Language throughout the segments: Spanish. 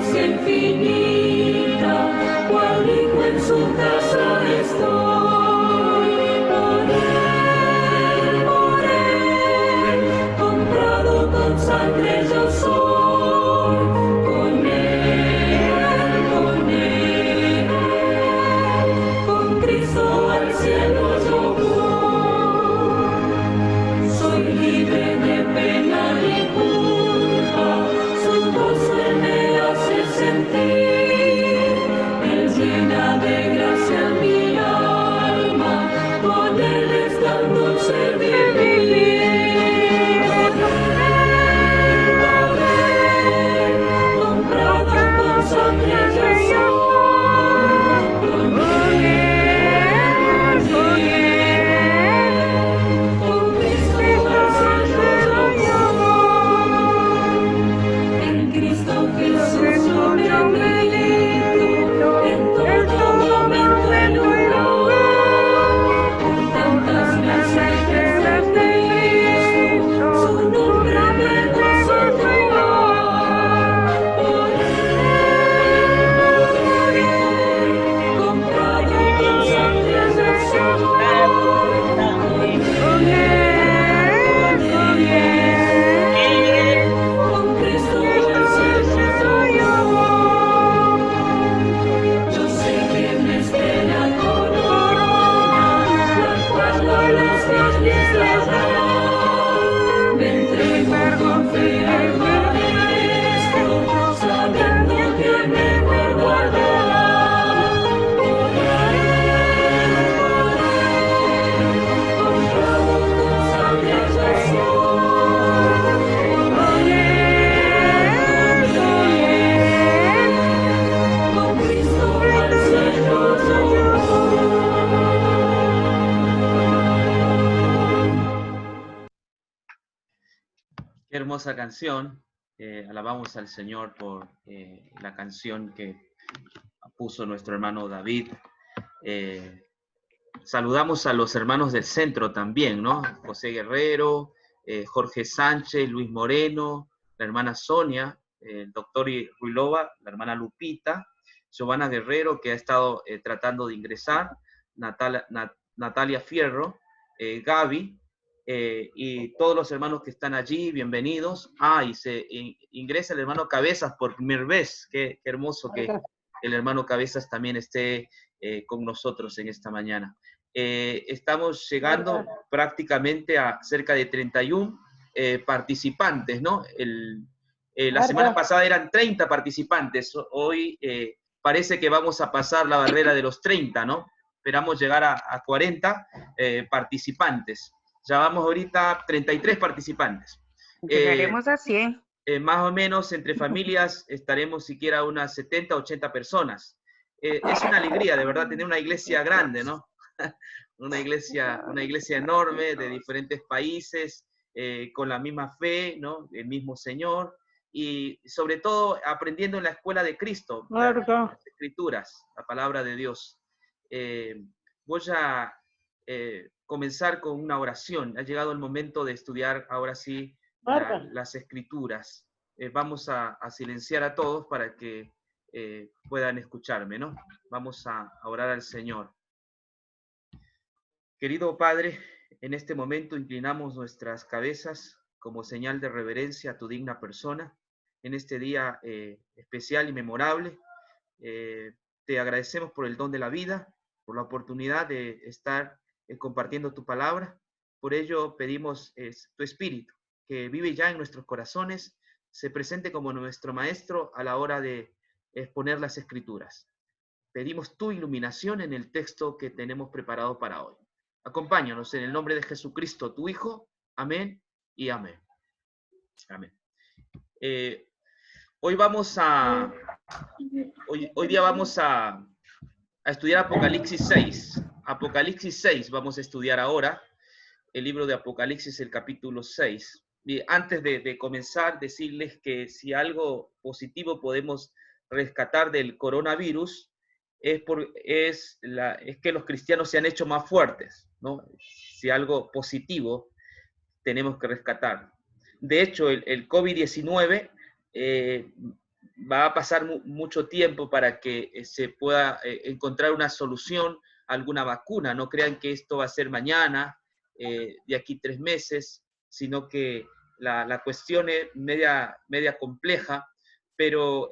gracia infinita, cual hijo en su casa estoy. Por él, comprado con sangre yo soy. Con él, con Cristo al cielo yo voy. Soy libre de pena y culpa, su gozo me hace sentir. Él llena de gracia mi alma, con él es tan dulce vivir. Por él, comprado con sangre yo soy. Con él, con Cristo al cielo yo voy. En Cristo Jesús yo me milito, en todo momento y lugar. Por tantas veces que me Cristo, su nombre me gozo llevar. Por él, comprado con sangre yo soy. Con Cristo al cielo yo voy. Yo sé que me espera corona, la cual a los fieles dará. Me entrego con fe al Maestro, sabiendo que me guardará. Por él, comprado con sangre yo soy. Con Cristo al cielo yo voy. Qué hermosa canción. Alabamos al Señor por la canción que puso nuestro hermano David. Saludamos a los hermanos del centro también, ¿no? José Guerrero, Jorge Sánchez, Luis Moreno, la hermana Sonia, el doctor Ruilova, la hermana Lupita, Giovanna Guerrero, que ha estado tratando de ingresar, Natalia Fierro, Gaby, y todos los hermanos que están allí, bienvenidos. Y se ingresa el hermano Cabezas por primera vez. Qué hermoso que el hermano Cabezas también esté con nosotros en esta mañana. Estamos llegando prácticamente a cerca de 31 participantes, ¿no? La semana pasada eran 30 participantes, hoy parece que vamos a pasar la barrera de los 30, ¿no? Esperamos llegar a 40 participantes. Ya vamos ahorita a 33 participantes. Llegaremos a 100. Más o menos entre familias estaremos siquiera unas 70, 80 personas. Es una alegría, de verdad, tener una iglesia grande, ¿no? una iglesia enorme de diferentes países, con la misma fe, ¿no? El mismo Señor, y sobre todo aprendiendo en la escuela de Cristo, las Escrituras, la palabra de Dios. Voy a comenzar con una oración. Ha llegado el momento de estudiar ahora sí las Escrituras. Vamos a silenciar a todos para que puedan escucharme, ¿no? Vamos a orar al Señor. Querido Padre, en este momento inclinamos nuestras cabezas como señal de reverencia a tu digna persona. En este día especial y memorable, te agradecemos por el don de la vida, por la oportunidad de estar compartiendo tu palabra. Por ello pedimos tu Espíritu, que vive ya en nuestros corazones, se presente como nuestro Maestro a la hora de exponer las Escrituras. Pedimos tu iluminación en el texto que tenemos preparado para hoy. Acompáñanos en el nombre de Jesucristo, tu Hijo. Amén y amén. Amén. Hoy día vamos a estudiar Apocalipsis 6. Apocalipsis 6 vamos a estudiar ahora. El libro de Apocalipsis, el capítulo 6. Y antes de comenzar, decirles que si algo positivo podemos rescatar del coronavirus es que los cristianos se han hecho más fuertes, ¿no? Si algo positivo tenemos que rescatar. De hecho, el COVID-19 va a pasar mucho tiempo para que se pueda encontrar una solución, alguna vacuna. No crean que esto va a ser mañana, de aquí 3 meses, sino que la cuestión es media compleja, pero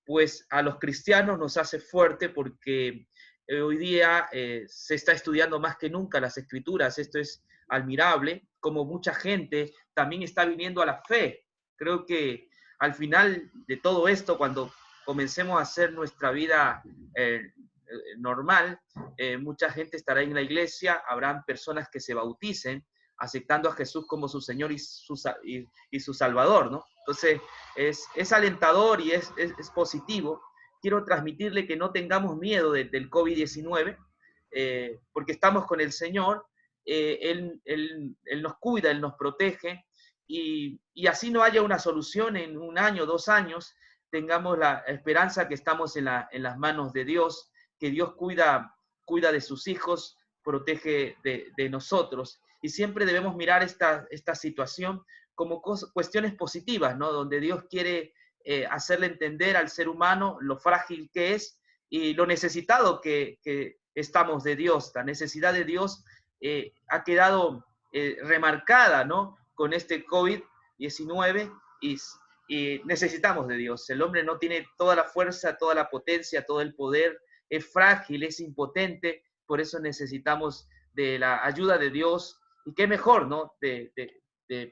pues a los cristianos nos hace fuerte porque hoy día se está estudiando más que nunca las escrituras. Esto es admirable, como mucha gente también está viniendo a la fe. Creo que al final de todo esto, cuando comencemos a hacer nuestra vida normal, mucha gente estará en la iglesia, habrán personas que se bauticen, aceptando a Jesús como su Señor y su Salvador, ¿no? Entonces, es alentador y es positivo. Quiero transmitirle que no tengamos miedo del COVID-19, porque estamos con el Señor, Él nos cuida, Él nos protege, y así no haya una solución en 1 año, 2 años, tengamos la esperanza que estamos en las manos de Dios, que Dios cuida de sus hijos, protege de nosotros. Y siempre debemos mirar esta situación como cuestiones positivas, ¿no? Donde Dios quiere hacerle entender al ser humano lo frágil que es y lo necesitado que estamos de Dios. La necesidad de Dios ha quedado remarcada, ¿no? Con este COVID-19 y necesitamos de Dios. El hombre no tiene toda la fuerza, toda la potencia, todo el poder, es frágil, es impotente, por eso necesitamos de la ayuda de Dios. Y qué mejor, ¿no? De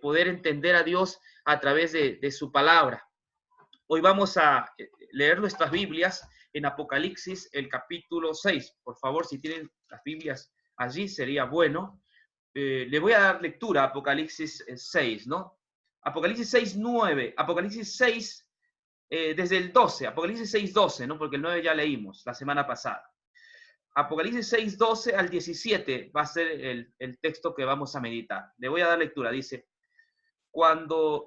poder entender a Dios a través de su palabra. Hoy vamos a leer nuestras Biblias en Apocalipsis, el capítulo 6. Por favor, si tienen las Biblias allí, sería bueno. Le voy a dar lectura a Apocalipsis 6, ¿no? Apocalipsis 6, 9. Apocalipsis 6, desde el 12. Apocalipsis 6, 12, ¿no? Porque el 9 ya leímos la semana pasada. Apocalipsis 6, 12 al 17 va a ser el texto que vamos a meditar. Le voy a dar lectura. Dice, cuando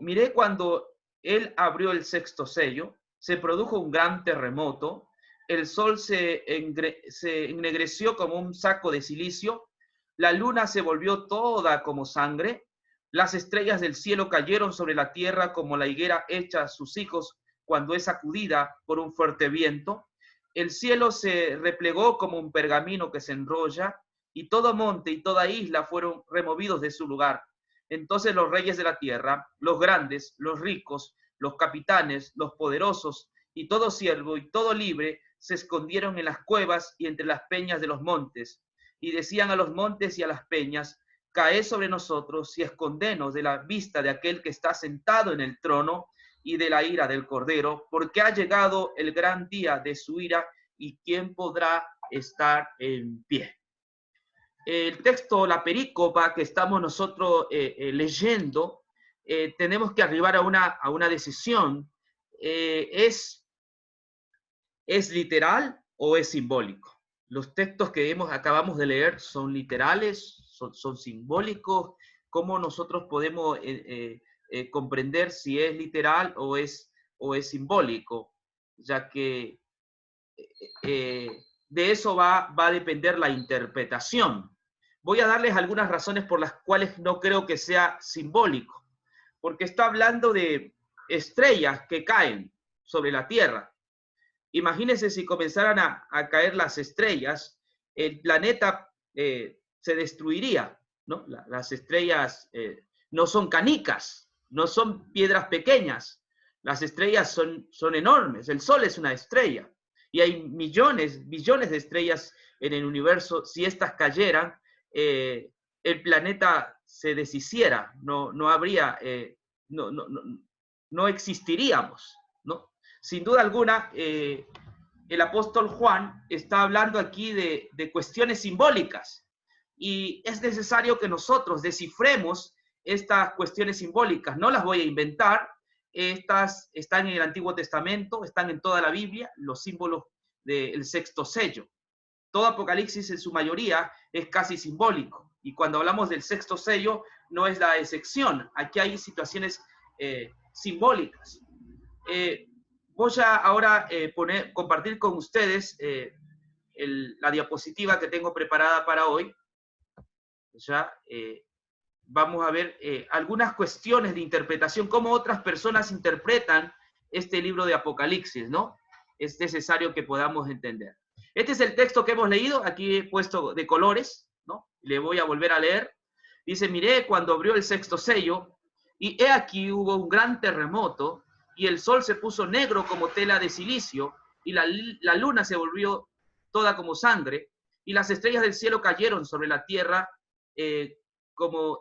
él abrió el 6º sello, se produjo un gran terremoto, el sol se ennegreció como un saco de silicio, la luna se volvió toda como sangre, las estrellas del cielo cayeron sobre la tierra como la higuera hecha a sus hijos cuando es sacudida por un fuerte viento, el cielo se replegó como un pergamino que se enrolla, y todo monte y toda isla fueron removidos de su lugar. Entonces los reyes de la tierra, los grandes, los ricos, los capitanes, los poderosos, y todo siervo y todo libre, se escondieron en las cuevas y entre las peñas de los montes, y decían a los montes y a las peñas, caed sobre nosotros y escondenos de la vista de aquel que está sentado en el trono y de la ira del Cordero, porque ha llegado el gran día de su ira, y quién podrá estar en pie. El texto, la perícopa que estamos nosotros leyendo, tenemos que arribar a una decisión. ¿Es literal o es simbólico? Los textos que acabamos de leer son literales, son simbólicos. ¿Cómo nosotros podemos comprender si es literal o es simbólico? Ya que de eso va a depender la interpretación. Voy a darles algunas razones por las cuales no creo que sea simbólico, porque está hablando de estrellas que caen sobre la Tierra. Imagínense si comenzaran a caer las estrellas, el planeta se destruiría, ¿no? Las estrellas no son canicas, no son piedras pequeñas, las estrellas son enormes, el Sol es una estrella, y hay millones, billones de estrellas en el universo. Si estas cayeran, el planeta se deshiciera, no habría, no existiríamos, ¿no? Sin duda alguna, el apóstol Juan está hablando aquí de cuestiones simbólicas, y es necesario que nosotros descifremos estas cuestiones simbólicas. No las voy a inventar, estas están en el Antiguo Testamento, están en toda la Biblia, los símbolos del 6º sello. Todo Apocalipsis en su mayoría es casi simbólico, y cuando hablamos del 6º sello no es la excepción. Aquí hay situaciones simbólicas. Voy a ahora compartir con ustedes la diapositiva que tengo preparada para hoy. Ya vamos a ver algunas cuestiones de interpretación, cómo otras personas interpretan este libro de Apocalipsis, ¿no? Es necesario que podamos entender. Este es el texto que hemos leído, aquí he puesto de colores, ¿no? Le voy a volver a leer. Dice, miré cuando abrió el sexto sello, y he aquí hubo un gran terremoto, y el sol se puso negro como tela de silicio, y la luna se volvió toda como sangre, y las estrellas del cielo cayeron sobre la tierra como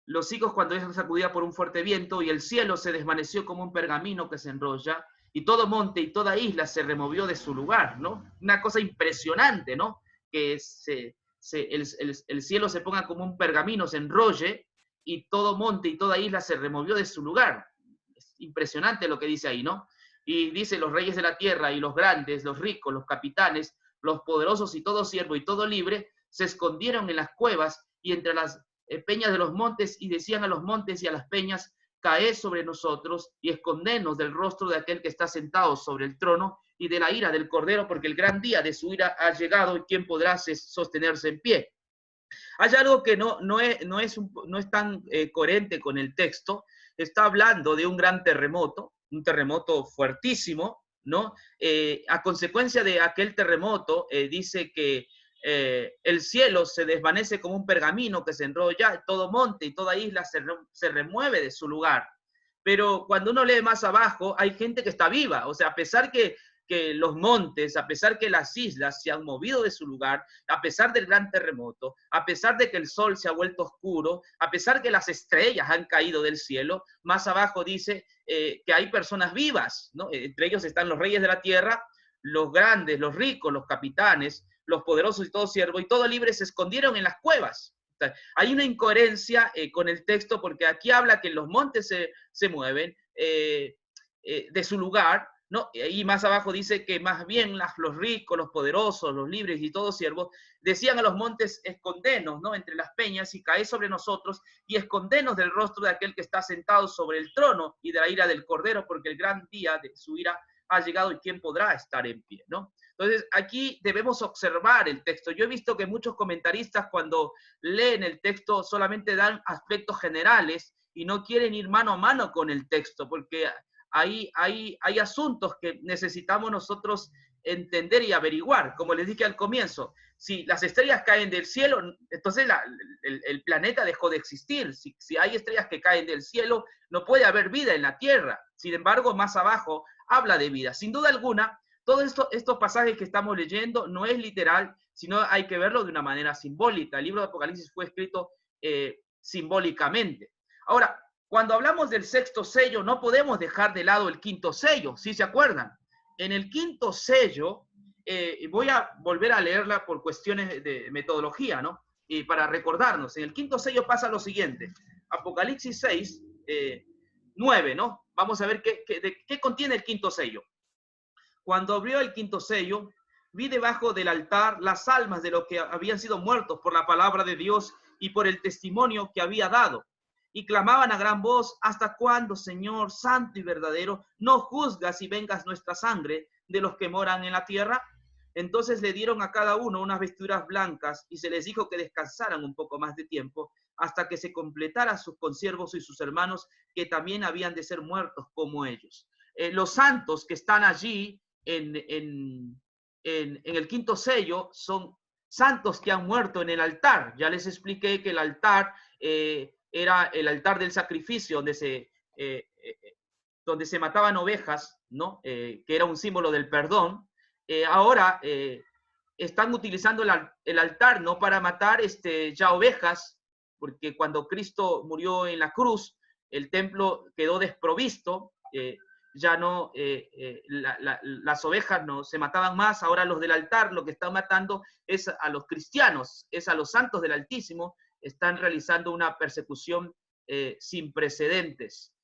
los higos cuando es sacudida por un fuerte viento, y el cielo se desvaneció como un pergamino que se enrolla, y todo monte y toda isla se removió de su lugar, ¿no? Una cosa impresionante, ¿no? Que el cielo se ponga como un pergamino, se enrolle, y todo monte y toda isla se removió de su lugar. Es impresionante lo que dice ahí, ¿no? Y dice, los reyes de la tierra y los grandes, los ricos, los capitanes, los poderosos y todo siervo y todo libre, se escondieron en las cuevas y entre las peñas de los montes, y decían a los montes y a las peñas, caed sobre nosotros y escondenos del rostro de aquel que está sentado sobre el trono y de la ira del Cordero, porque el gran día de su ira ha llegado, y quién podrá sostenerse en pie. Hay algo que no es tan coherente con el texto. Está hablando de un gran terremoto, un terremoto fuertísimo, ¿no? A consecuencia de aquel terremoto, dice que el cielo se desvanece como un pergamino que se enrolla, todo monte y toda isla se remueve de su lugar. Pero cuando uno lee más abajo, hay gente que está viva. O sea, a pesar que los montes, a pesar que las islas se han movido de su lugar, a pesar del gran terremoto, a pesar de que el sol se ha vuelto oscuro, a pesar que las estrellas han caído del cielo, más abajo dice que hay personas vivas, ¿no? Entre ellos están los reyes de la tierra, los grandes, los ricos, los capitanes, los poderosos y todo siervo, y todo libre se escondieron en las cuevas. O sea, hay una incoherencia con el texto, porque aquí habla que los montes se mueven de su lugar, ¿no? Y más abajo dice que más bien los ricos, los poderosos, los libres y todos siervos decían a los montes, escondenos, ¿no? Entre las peñas y caed sobre nosotros y escondenos del rostro de aquel que está sentado sobre el trono y de la ira del Cordero, porque el gran día de su ira ha llegado y quién podrá estar en pie, ¿no? Entonces, aquí debemos observar el texto. Yo he visto que muchos comentaristas cuando leen el texto solamente dan aspectos generales y no quieren ir mano a mano con el texto, porque hay asuntos que necesitamos nosotros entender y averiguar. Como les dije al comienzo, si las estrellas caen del cielo, entonces el planeta dejó de existir. Si hay estrellas que caen del cielo, no puede haber vida en la Tierra. Sin embargo, más abajo habla de vida. Sin duda alguna, todos estos pasajes que estamos leyendo no es literal, sino hay que verlo de una manera simbólica. El libro de Apocalipsis fue escrito simbólicamente. Ahora, cuando hablamos del sexto sello, no podemos dejar de lado el quinto sello, ¿sí se acuerdan? En el quinto sello, voy a volver a leerla por cuestiones de metodología, ¿no? Y para recordarnos, en el quinto sello pasa lo siguiente. Apocalipsis 6, 9, ¿no? Vamos a ver qué contiene el quinto sello. Cuando abrió el quinto sello, vi debajo del altar las almas de los que habían sido muertos por la palabra de Dios y por el testimonio que había dado. Y clamaban a gran voz, ¿hasta cuándo, Señor, santo y verdadero, no juzgas y vengas nuestra sangre de los que moran en la tierra? Entonces le dieron a cada uno unas vestiduras blancas y se les dijo que descansaran un poco más de tiempo hasta que se completara sus consiervos y sus hermanos que también habían de ser muertos como ellos. Los santos que están allí en el quinto sello son santos que han muerto en el altar. Ya les expliqué que el altar era el altar del sacrificio donde se mataban ovejas, ¿no? Que era un símbolo del perdón. Ahora están utilizando el altar no para matar ya ovejas, porque cuando Cristo murió en la cruz, el templo quedó desprovisto, ya no, las ovejas no se mataban más. Ahora los del altar lo que están matando es a los cristianos, es a los santos del Altísimo. Están realizando una persecución sin precedentes.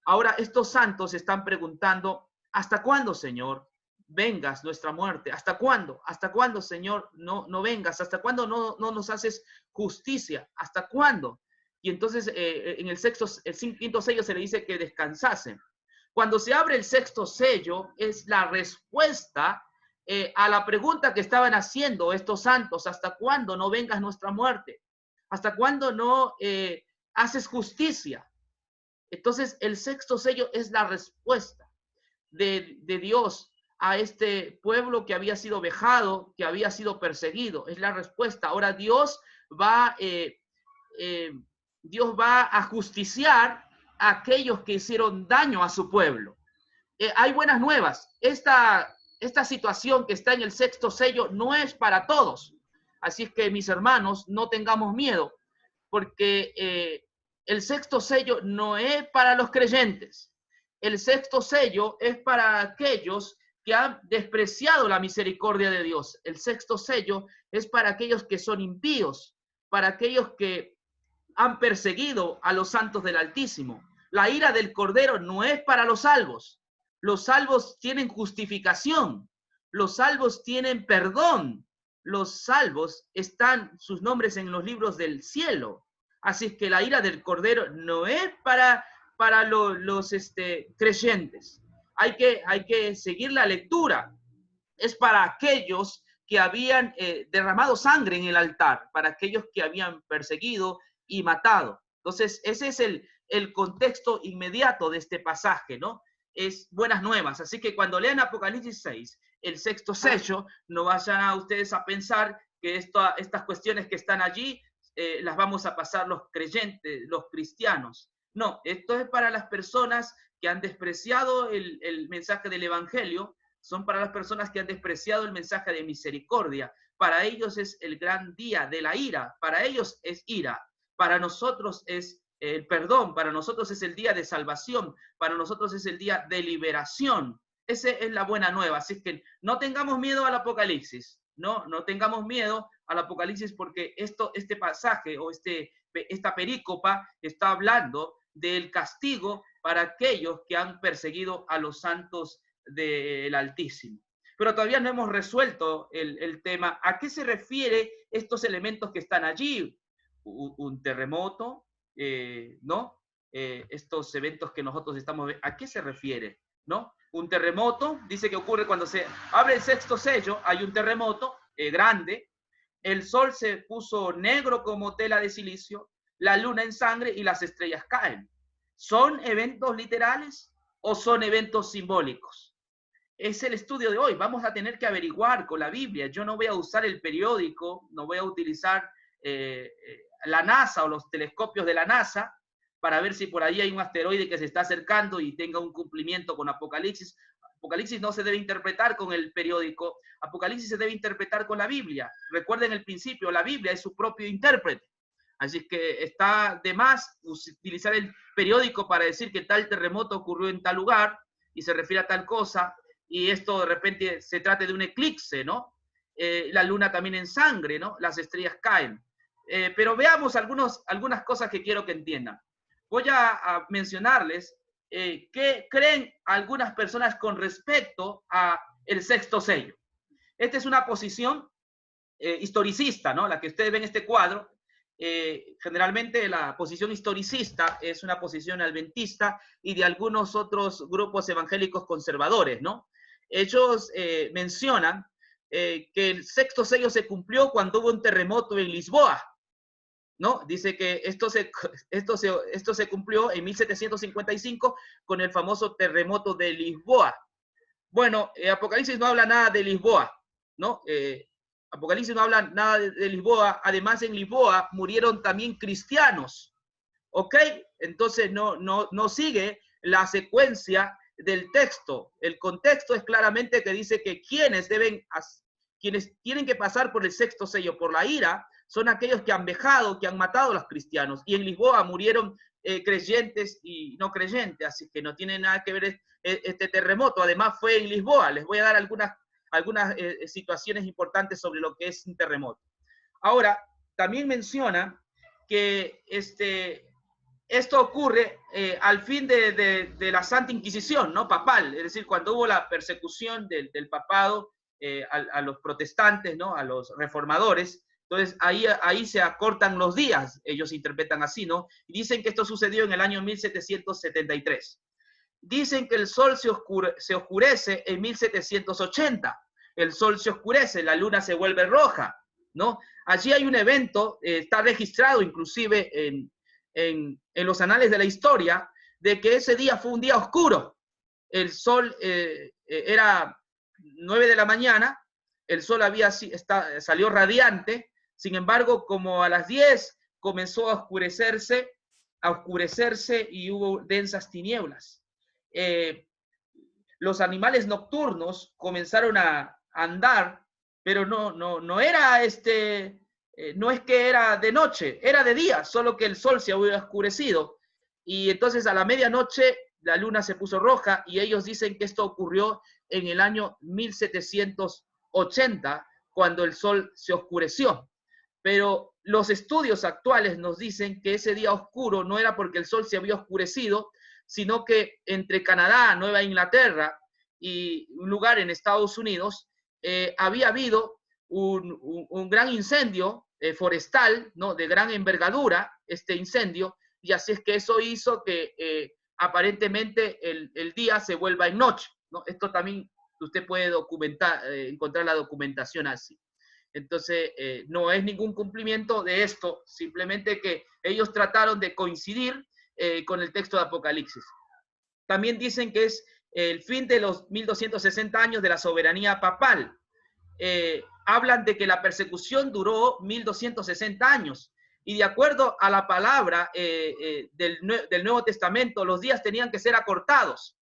Ahora estos santos están preguntando, ¿hasta cuándo, Señor, vengas nuestra muerte? ¿Hasta cuándo? ¿Hasta cuándo, Señor, no vengas? ¿Hasta cuándo no nos haces justicia? ¿Hasta cuándo? Y entonces en el quinto sello se le dice que descansasen. Cuando se abre el sexto sello, es la respuesta a la pregunta que estaban haciendo estos santos: ¿hasta cuándo no vengas nuestra muerte? ¿Hasta cuándo no haces justicia? Entonces, el sexto sello es la respuesta de Dios a este pueblo que había sido vejado, que había sido perseguido. Es la respuesta. Ahora Dios va a justiciar a aquellos que hicieron daño a su pueblo. Hay buenas nuevas. Esta situación que está en el sexto sello no es para todos. Así es que, mis hermanos, no tengamos miedo, porque el sexto sello no es para los creyentes. El sexto sello es para aquellos que han despreciado la misericordia de Dios. El sexto sello es para aquellos que son impíos, para aquellos que han perseguido a los santos del Altísimo. La ira del Cordero no es para los salvos. Los salvos tienen justificación. Los salvos tienen perdón. Los salvos están sus nombres en los libros del cielo. Así es que la ira del Cordero no es para los creyentes. Hay que seguir la lectura. Es para aquellos que habían derramado sangre en el altar, para aquellos que habían perseguido y matado. Entonces, ese es el contexto inmediato de este pasaje, ¿no? Es buenas nuevas. Así que cuando lean Apocalipsis 6, el sexto sello, no vayan a ustedes a pensar que estas cuestiones que están allí las vamos a pasar los creyentes, los cristianos. No, esto es para las personas que han despreciado el mensaje del Evangelio, son para las personas que han despreciado el mensaje de misericordia. Para ellos es el gran día de la ira, para ellos es ira, para nosotros es el perdón, para nosotros es el día de salvación, para nosotros es el día de liberación. Esa es la buena nueva. Así que no tengamos miedo al Apocalipsis, no tengamos miedo al Apocalipsis, porque este pasaje o esta perícopa está hablando del castigo para aquellos que han perseguido a los santos del Altísimo. Pero todavía no hemos resuelto el tema. ¿A qué se refiere estos elementos que están allí? Un terremoto, ¿no? Estos eventos que nosotros estamos viendo, ¿a qué se refiere? ¿No? Un terremoto, dice que ocurre cuando se abre el sexto sello, hay un terremoto grande, el sol se puso negro como tela de silicio, la luna en sangre y las estrellas caen. ¿Son eventos literales o son eventos simbólicos? Es el estudio de hoy. Vamos a tener que averiguar con la Biblia. Yo no voy a usar el periódico, no voy a utilizar la NASA o los telescopios de la NASA para ver si por ahí hay un asteroide que se está acercando y tenga un cumplimiento con Apocalipsis. Apocalipsis no se debe interpretar con el periódico. Apocalipsis se debe interpretar con la Biblia. Recuerden el principio, la Biblia es su propio intérprete. Así que está de más utilizar el periódico para decir que tal terremoto ocurrió en tal lugar y se refiere a tal cosa, y esto de repente se trata de un eclipse, ¿no? La luna también en sangre, ¿no? Las estrellas caen. Pero veamos algunas cosas que quiero que entiendan. Voy a mencionarles qué creen algunas personas con respecto a el sexto sello. Esta es una posición historicista, ¿no? La que ustedes ven en este cuadro. Generalmente la posición historicista es una posición adventista y de algunos otros grupos evangélicos conservadores, ¿no? Ellos mencionan que el sexto sello se cumplió cuando hubo un terremoto en Lisboa, ¿no? Dice que esto se cumplió en 1755 con el famoso terremoto de Lisboa. Bueno, Apocalipsis no habla nada de Lisboa, ¿no? Apocalipsis no habla nada de Lisboa. Además, en Lisboa murieron también cristianos, ¿ok? Entonces no sigue la secuencia del texto. El contexto es claramente que dice que quienes tienen que pasar por el sexto sello, por la ira, son aquellos que han vejado, que han matado a los cristianos. Y en Lisboa murieron creyentes y no creyentes, así que no tiene nada que ver este terremoto. Además fue en Lisboa. Les voy a dar algunas situaciones importantes sobre lo que es un terremoto. Ahora, también menciona que esto ocurre al fin de la Santa Inquisición, ¿no? Papal, es decir, cuando hubo la persecución del papado a los protestantes, ¿no? A los reformadores. Entonces, ahí se acortan los días, ellos interpretan así, ¿no? Y dicen que esto sucedió en el año 1773. Dicen que el sol se oscurece en 1780. El sol se oscurece, la luna se vuelve roja, ¿no? Allí hay un evento, está registrado inclusive en los anales de la historia, de que ese día fue un día oscuro. El sol era 9 de la mañana, el sol salió radiante, sin embargo, como a las 10 comenzó a oscurecerse y hubo densas tinieblas. Los animales nocturnos comenzaron a andar, pero no era no es que era de noche, era de día, solo que el sol se había oscurecido. Y entonces a la medianoche la luna se puso roja y ellos dicen que esto ocurrió en el año 1780, cuando el sol se oscureció. Pero los estudios actuales nos dicen que ese día oscuro no era porque el sol se había oscurecido, sino que entre Canadá, Nueva Inglaterra y un lugar en Estados Unidos, había habido un gran incendio forestal, ¿no?, de gran envergadura, este incendio, y así es que eso hizo que aparentemente el día se vuelva en noche, ¿no? Esto también usted puede encontrar la documentación así. Entonces, no es ningún cumplimiento de esto, simplemente que ellos trataron de coincidir con el texto de Apocalipsis. También dicen que es el fin de los 1260 años de la soberanía papal. Hablan de que la persecución duró 1260 años. Y de acuerdo a la palabra del Nuevo Testamento, los días tenían que ser acortados.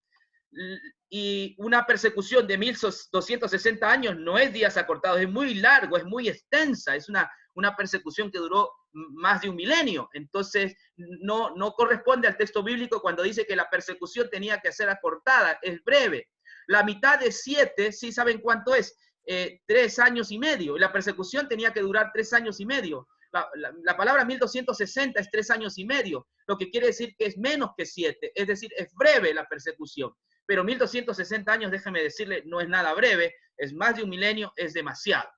Y una persecución de 1260 años no es días acortados, es muy largo, es muy extensa, es una persecución que duró más de un milenio. Entonces, no corresponde al texto bíblico cuando dice que la persecución tenía que ser acortada, es breve. La mitad de 7, ¿sí saben cuánto es? 3 años y medio. Y la persecución tenía que durar 3 años y medio. La palabra 1260 es 3 años y medio, lo que quiere decir que es menos que 7, es decir, es breve la persecución. Pero 1260 años, déjeme decirle, no es nada breve, es más de un milenio, es demasiado.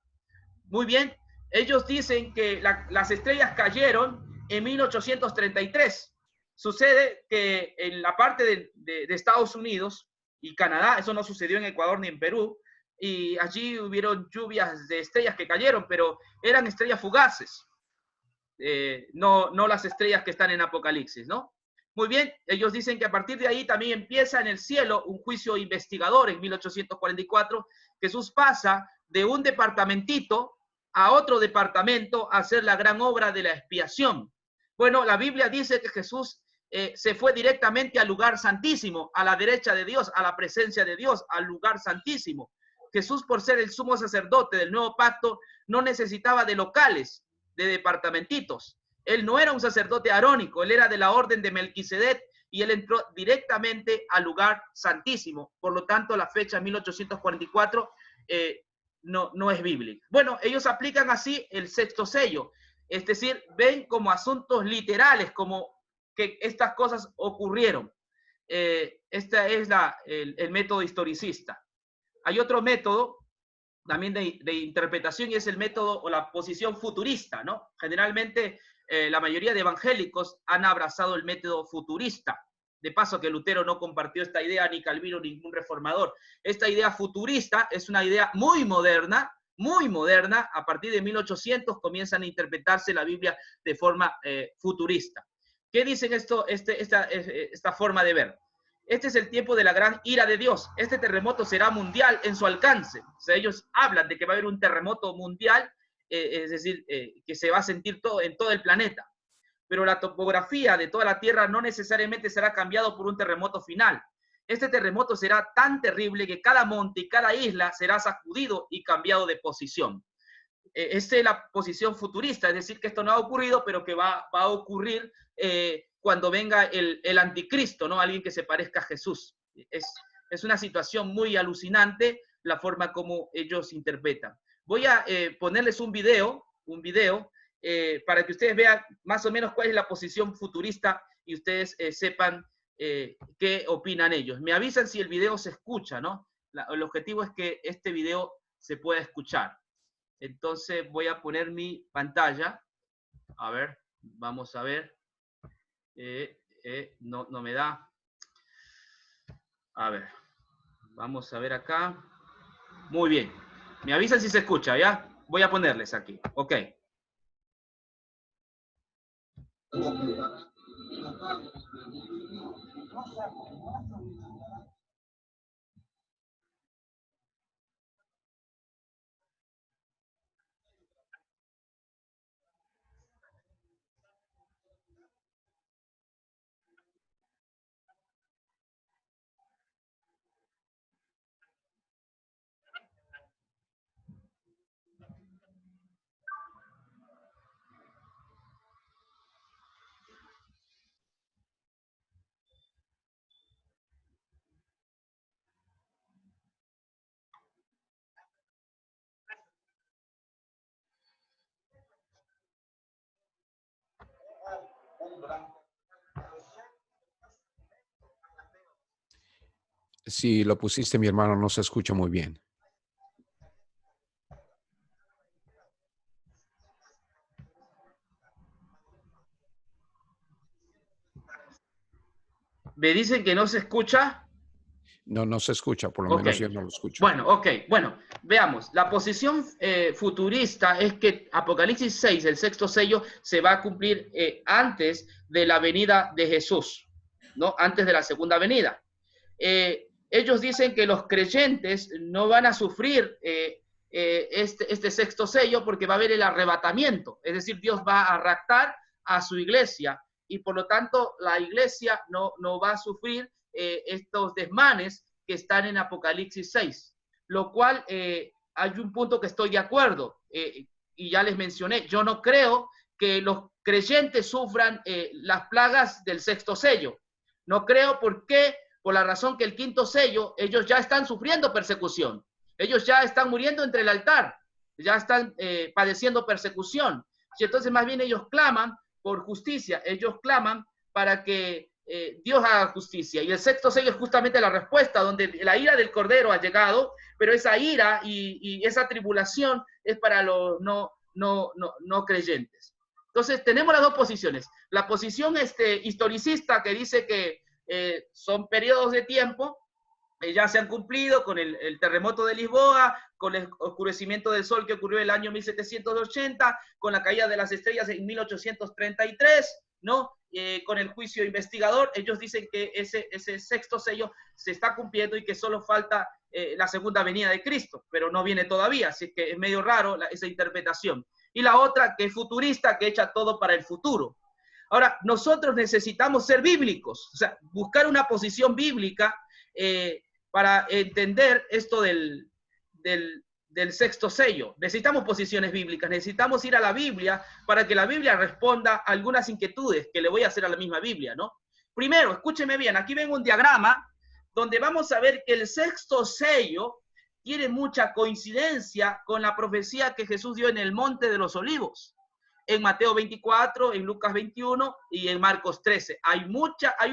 Muy bien, ellos dicen que las estrellas cayeron en 1833. Sucede que en la parte de Estados Unidos y Canadá, eso no sucedió en Ecuador ni en Perú, y allí hubieron lluvias de estrellas que cayeron, pero eran estrellas fugaces, no las estrellas que están en Apocalipsis, ¿no? Muy bien, ellos dicen que a partir de ahí también empieza en el cielo un juicio investigador en 1844. Jesús pasa de un departamentito a otro departamento a hacer la gran obra de la expiación. Bueno, la Biblia dice que Jesús se fue directamente al lugar santísimo, a la derecha de Dios, a la presencia de Dios, al lugar santísimo. Jesús, por ser el sumo sacerdote del nuevo pacto, no necesitaba de locales, de departamentitos. Él no era un sacerdote arónico, él era de la orden de Melquisedec y él entró directamente al lugar santísimo. Por lo tanto, la fecha 1844 no es bíblica. Bueno, ellos aplican así el sexto sello, es decir, ven como asuntos literales, como que estas cosas ocurrieron. Este es el método historicista. Hay otro método también de interpretación y es el método o la posición futurista, ¿no? Generalmente la mayoría de evangélicos han abrazado el método futurista. De paso que Lutero no compartió esta idea, ni Calvino, ni ningún reformador. Esta idea futurista es una idea muy moderna. A partir de 1800 comienzan a interpretarse la Biblia de forma futurista. ¿Qué dicen esta forma de ver? Este es el tiempo de la gran ira de Dios. Este terremoto será mundial en su alcance. O sea, ellos hablan de que va a haber un terremoto mundial, es decir, que se va a sentir en todo el planeta. Pero la topografía de toda la Tierra no necesariamente será cambiado por un terremoto final. Este terremoto será tan terrible que cada monte y cada isla será sacudido y cambiado de posición. Esta es la posición futurista, es decir, que esto no ha ocurrido, pero que va a ocurrir cuando venga el anticristo, ¿no? Alguien que se parezca a Jesús. Es una situación muy alucinante la forma como ellos interpretan. Voy a ponerles un video para que ustedes vean más o menos cuál es la posición futurista y ustedes sepan qué opinan ellos. Me avisan si el video se escucha, ¿no? El objetivo es que este video se pueda escuchar. Entonces voy a poner mi pantalla. A ver, vamos a ver. No me da. A ver, vamos a ver acá. Muy bien. Me avisan si se escucha, ¿ya? Voy a ponerles aquí. Ok. Si lo pusiste, mi hermano, no se escucha muy bien. ¿Me dicen que no se escucha? No, no se escucha, por lo Ok. menos yo no lo escucho. Bueno, ok, bueno, veamos. La posición futurista es que Apocalipsis 6, el sexto sello, se va a cumplir antes de la venida de Jesús, ¿no? Antes de la segunda venida. Ellos dicen que los creyentes no van a sufrir este sexto sello porque va a haber el arrebatamiento, es decir, Dios va a raptar a su iglesia y por lo tanto la iglesia no va a sufrir estos desmanes que están en Apocalipsis 6, lo cual hay un punto que estoy de acuerdo y ya les mencioné, yo no creo que los creyentes sufran las plagas del sexto sello, no creo porque por la razón que el quinto sello, ellos ya están sufriendo persecución. Ellos ya están muriendo entre el altar, ya están padeciendo persecución. Y entonces más bien ellos claman por justicia, ellos claman para que Dios haga justicia. Y el sexto sello es justamente la respuesta, donde la ira del Cordero ha llegado, pero esa ira y esa tribulación es para los no creyentes. Entonces tenemos las dos posiciones. La posición historicista que dice que son periodos de tiempo, ya se han cumplido con el terremoto de Lisboa, con el oscurecimiento del sol que ocurrió en el año 1780, con la caída de las estrellas en 1833, ¿no? Con el juicio investigador, ellos dicen que ese sexto sello se está cumpliendo y que solo falta la segunda venida de Cristo, pero no viene todavía, así que es medio raro esa interpretación. Y la otra, que es futurista, que echa todo para el futuro. Ahora, nosotros necesitamos ser bíblicos, o sea, buscar una posición bíblica para entender esto del sexto sello. Necesitamos posiciones bíblicas, necesitamos ir a la Biblia para que la Biblia responda a algunas inquietudes que le voy a hacer a la misma Biblia, ¿no? Primero, escúcheme bien, aquí ven un diagrama donde vamos a ver que el sexto sello tiene mucha coincidencia con la profecía que Jesús dio en el Monte de los Olivos. En Mateo 24, en Lucas 21 y en Marcos 13. Hay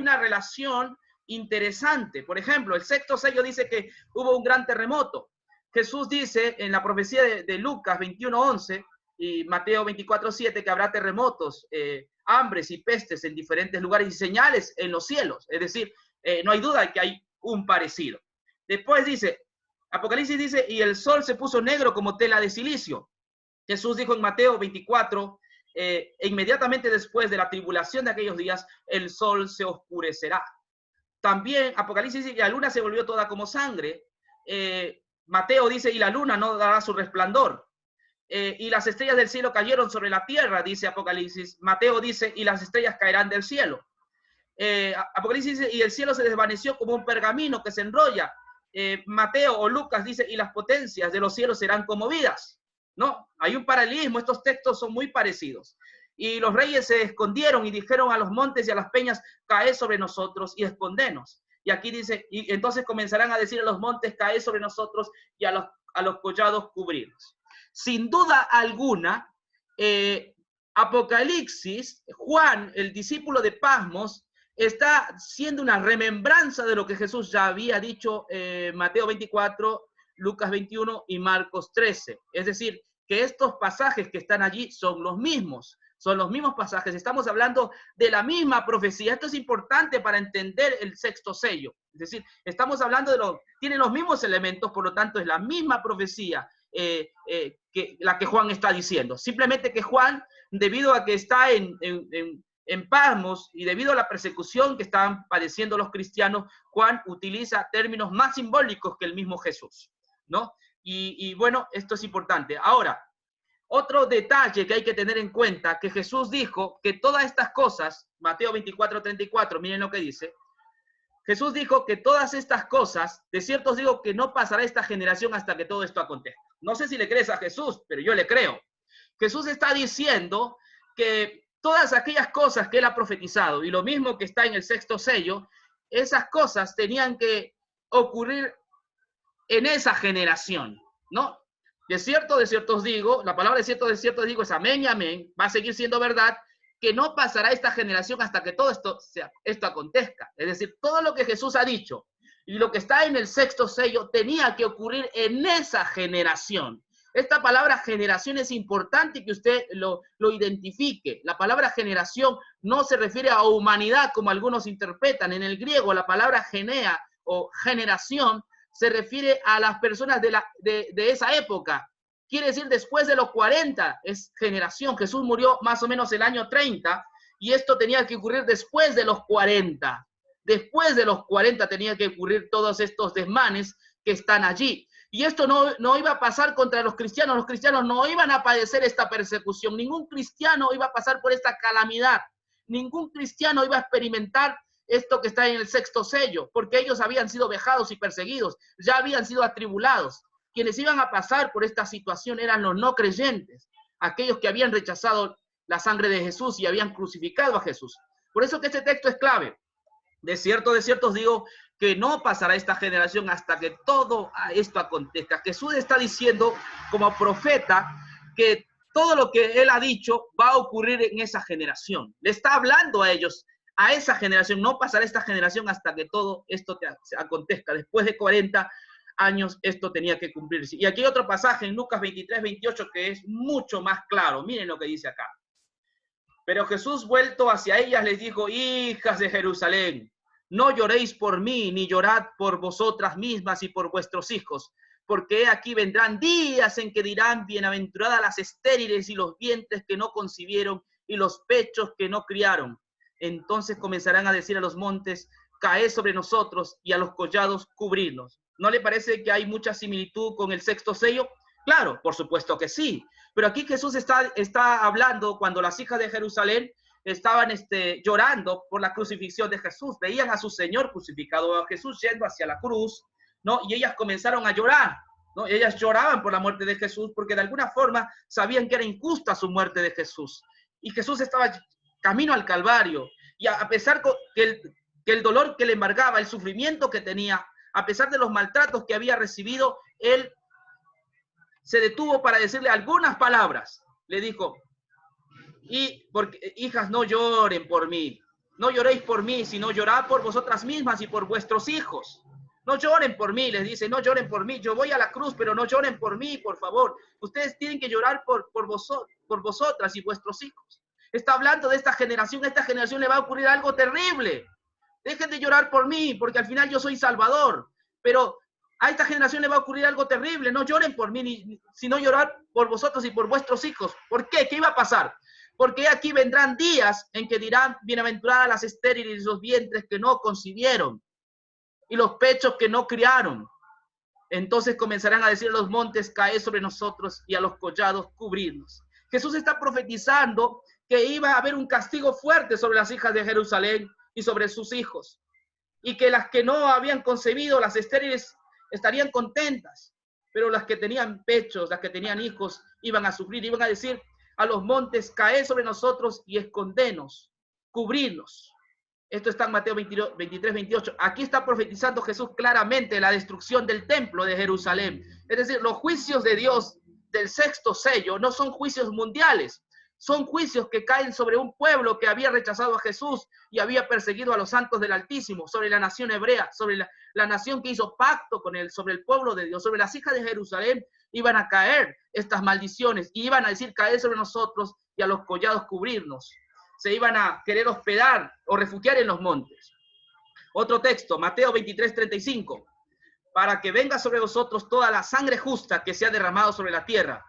una relación interesante. Por ejemplo, el sexto sello dice que hubo un gran terremoto. Jesús dice en la profecía de Lucas 21:11 y Mateo 24:7 que habrá terremotos, hambres y pestes en diferentes lugares y señales en los cielos. Es decir, no hay duda de que hay un parecido. Después dice, Apocalipsis dice, y el sol se puso negro como tela de silicio. Jesús dijo en Mateo 24, e inmediatamente después de la tribulación de aquellos días, el sol se oscurecerá. También Apocalipsis dice que la luna se volvió toda como sangre. Mateo dice, y la luna no dará su resplandor. Y las estrellas del cielo cayeron sobre la tierra, dice Apocalipsis. Mateo dice, y las estrellas caerán del cielo. Apocalipsis dice, y el cielo se desvaneció como un pergamino que se enrolla. Mateo o Lucas dice, y las potencias de los cielos serán conmovidas. No, hay un paralelismo, estos textos son muy parecidos. Y los reyes se escondieron y dijeron a los montes y a las peñas, caed sobre nosotros y escondenos. Y aquí dice, y entonces comenzarán a decir a los montes, caed sobre nosotros y a los collados cubrirnos. Sin duda alguna, Apocalipsis, Juan, el discípulo de Pasmos, está siendo una remembranza de lo que Jesús ya había dicho Mateo 24, Lucas 21 y Marcos 13. Es decir, que estos pasajes que están allí son los mismos pasajes. Estamos hablando de la misma profecía. Esto es importante para entender el sexto sello. Es decir, estamos hablando tienen los mismos elementos, por lo tanto es la misma profecía que la que Juan está diciendo. Simplemente que Juan, debido a que está en en Patmos, y debido a la persecución que estaban padeciendo los cristianos, Juan utiliza términos más simbólicos que el mismo Jesús, ¿no? Y bueno, esto es importante. Ahora, otro detalle que hay que tener en cuenta, que Jesús dijo que todas estas cosas, Mateo 24:34, miren lo que dice, Jesús dijo que todas estas cosas, de cierto os digo que no pasará esta generación hasta que todo esto acontezca. No sé si le crees a Jesús, pero yo le creo. Jesús está diciendo que todas aquellas cosas que él ha profetizado, y lo mismo que está en el sexto sello, esas cosas tenían que ocurrir en esa generación, ¿no? De cierto os digo, la palabra de cierto os digo es amén y amén, va a seguir siendo verdad, que no pasará esta generación hasta que todo esto acontezca. Es decir, todo lo que Jesús ha dicho y lo que está en el sexto sello tenía que ocurrir en esa generación. Esta palabra generación es importante que usted lo identifique. La palabra generación no se refiere a humanidad como algunos interpretan. En el griego la palabra genea o generación se refiere a las personas de esa época. Quiere decir después de los 40 es generación. Jesús murió más o menos el año 30 y esto tenía que ocurrir después de los 40. Después de los 40 tenía que ocurrir todos estos desmanes que están allí. Y esto no iba a pasar contra los cristianos no iban a padecer esta persecución, ningún cristiano iba a pasar por esta calamidad, ningún cristiano iba a experimentar esto que está en el sexto sello, porque ellos habían sido vejados y perseguidos, ya habían sido atribulados. Quienes iban a pasar por esta situación eran los no creyentes, aquellos que habían rechazado la sangre de Jesús y habían crucificado a Jesús. Por eso que este texto es clave. De cierto os digo que no pasará esta generación hasta que todo esto acontezca. Jesús está diciendo como profeta que todo lo que él ha dicho va a ocurrir en esa generación. Le está hablando a ellos, a esa generación. No pasará esta generación hasta que todo esto acontezca. Después de 40 años esto tenía que cumplirse. Y aquí hay otro pasaje en Lucas 23:28 que es mucho más claro. Miren lo que dice acá. Pero Jesús, vuelto hacia ellas, les dijo: hijas de Jerusalén, no lloréis por mí, ni llorad por vosotras mismas y por vuestros hijos, porque aquí vendrán días en que dirán: bienaventuradas las estériles y los vientres que no concibieron y los pechos que no criaron. Entonces comenzarán a decir a los montes: caed sobre nosotros, y a los collados cubrirnos. ¿No le parece que hay mucha similitud con el sexto sello? Claro, por supuesto que sí. Pero aquí Jesús está hablando cuando las hijas de Jerusalén estaban llorando por la crucifixión de Jesús. Veían a su Señor crucificado, a Jesús yendo hacia la cruz, ¿no? Y ellas comenzaron a llorar, ¿no? Ellas lloraban por la muerte de Jesús porque de alguna forma sabían que era injusta su muerte de Jesús. Y Jesús estaba camino al Calvario. Y a pesar que el dolor que le embargaba, el sufrimiento que tenía, a pesar de los maltratos que había recibido, él se detuvo para decirle algunas palabras. Le dijo: hijas, no lloren por mí, no lloréis por mí, sino llorad por vosotras mismas y por vuestros hijos. No lloren por mí, les dice, no lloren por mí. Yo voy a la cruz, pero no lloren por mí, por favor. Ustedes tienen que llorar por vosotras y vuestros hijos. Está hablando de esta generación le va a ocurrir algo terrible. Dejen de llorar por mí, porque al final yo soy Salvador. Pero a esta generación le va a ocurrir algo terrible. No lloren por mí, sino llorar por vosotros y por vuestros hijos. ¿Por qué? ¿Qué iba a pasar? Porque aquí vendrán días en que dirán: bienaventuradas las estériles y los vientres que no concibieron y los pechos que no criaron. Entonces comenzarán a decir a los montes: caed sobre nosotros, y a los collados cubrirnos. Jesús está profetizando que iba a haber un castigo fuerte sobre las hijas de Jerusalén y sobre sus hijos, y que las que no habían concebido, las estériles, estarían contentas, pero las que tenían pechos, las que tenían hijos, iban a sufrir, iban a decir a los montes: caed sobre nosotros y escondenos, cubrirnos. Esto está en Mateo 23:28. Aquí está profetizando Jesús claramente la destrucción del templo de Jerusalén. Es decir, los juicios de Dios del sexto sello no son juicios mundiales, son juicios que caen sobre un pueblo que había rechazado a Jesús y había perseguido a los santos del Altísimo, sobre la nación hebrea, sobre la nación que hizo pacto con él, sobre el pueblo de Dios, sobre las hijas de Jerusalén. Iban a caer estas maldiciones y iban a decir: caed sobre nosotros, y a los collados cubrirnos. Se iban a querer hospedar o refugiar en los montes. Otro texto, Mateo 23:35. Para que venga sobre vosotros toda la sangre justa que se ha derramado sobre la tierra,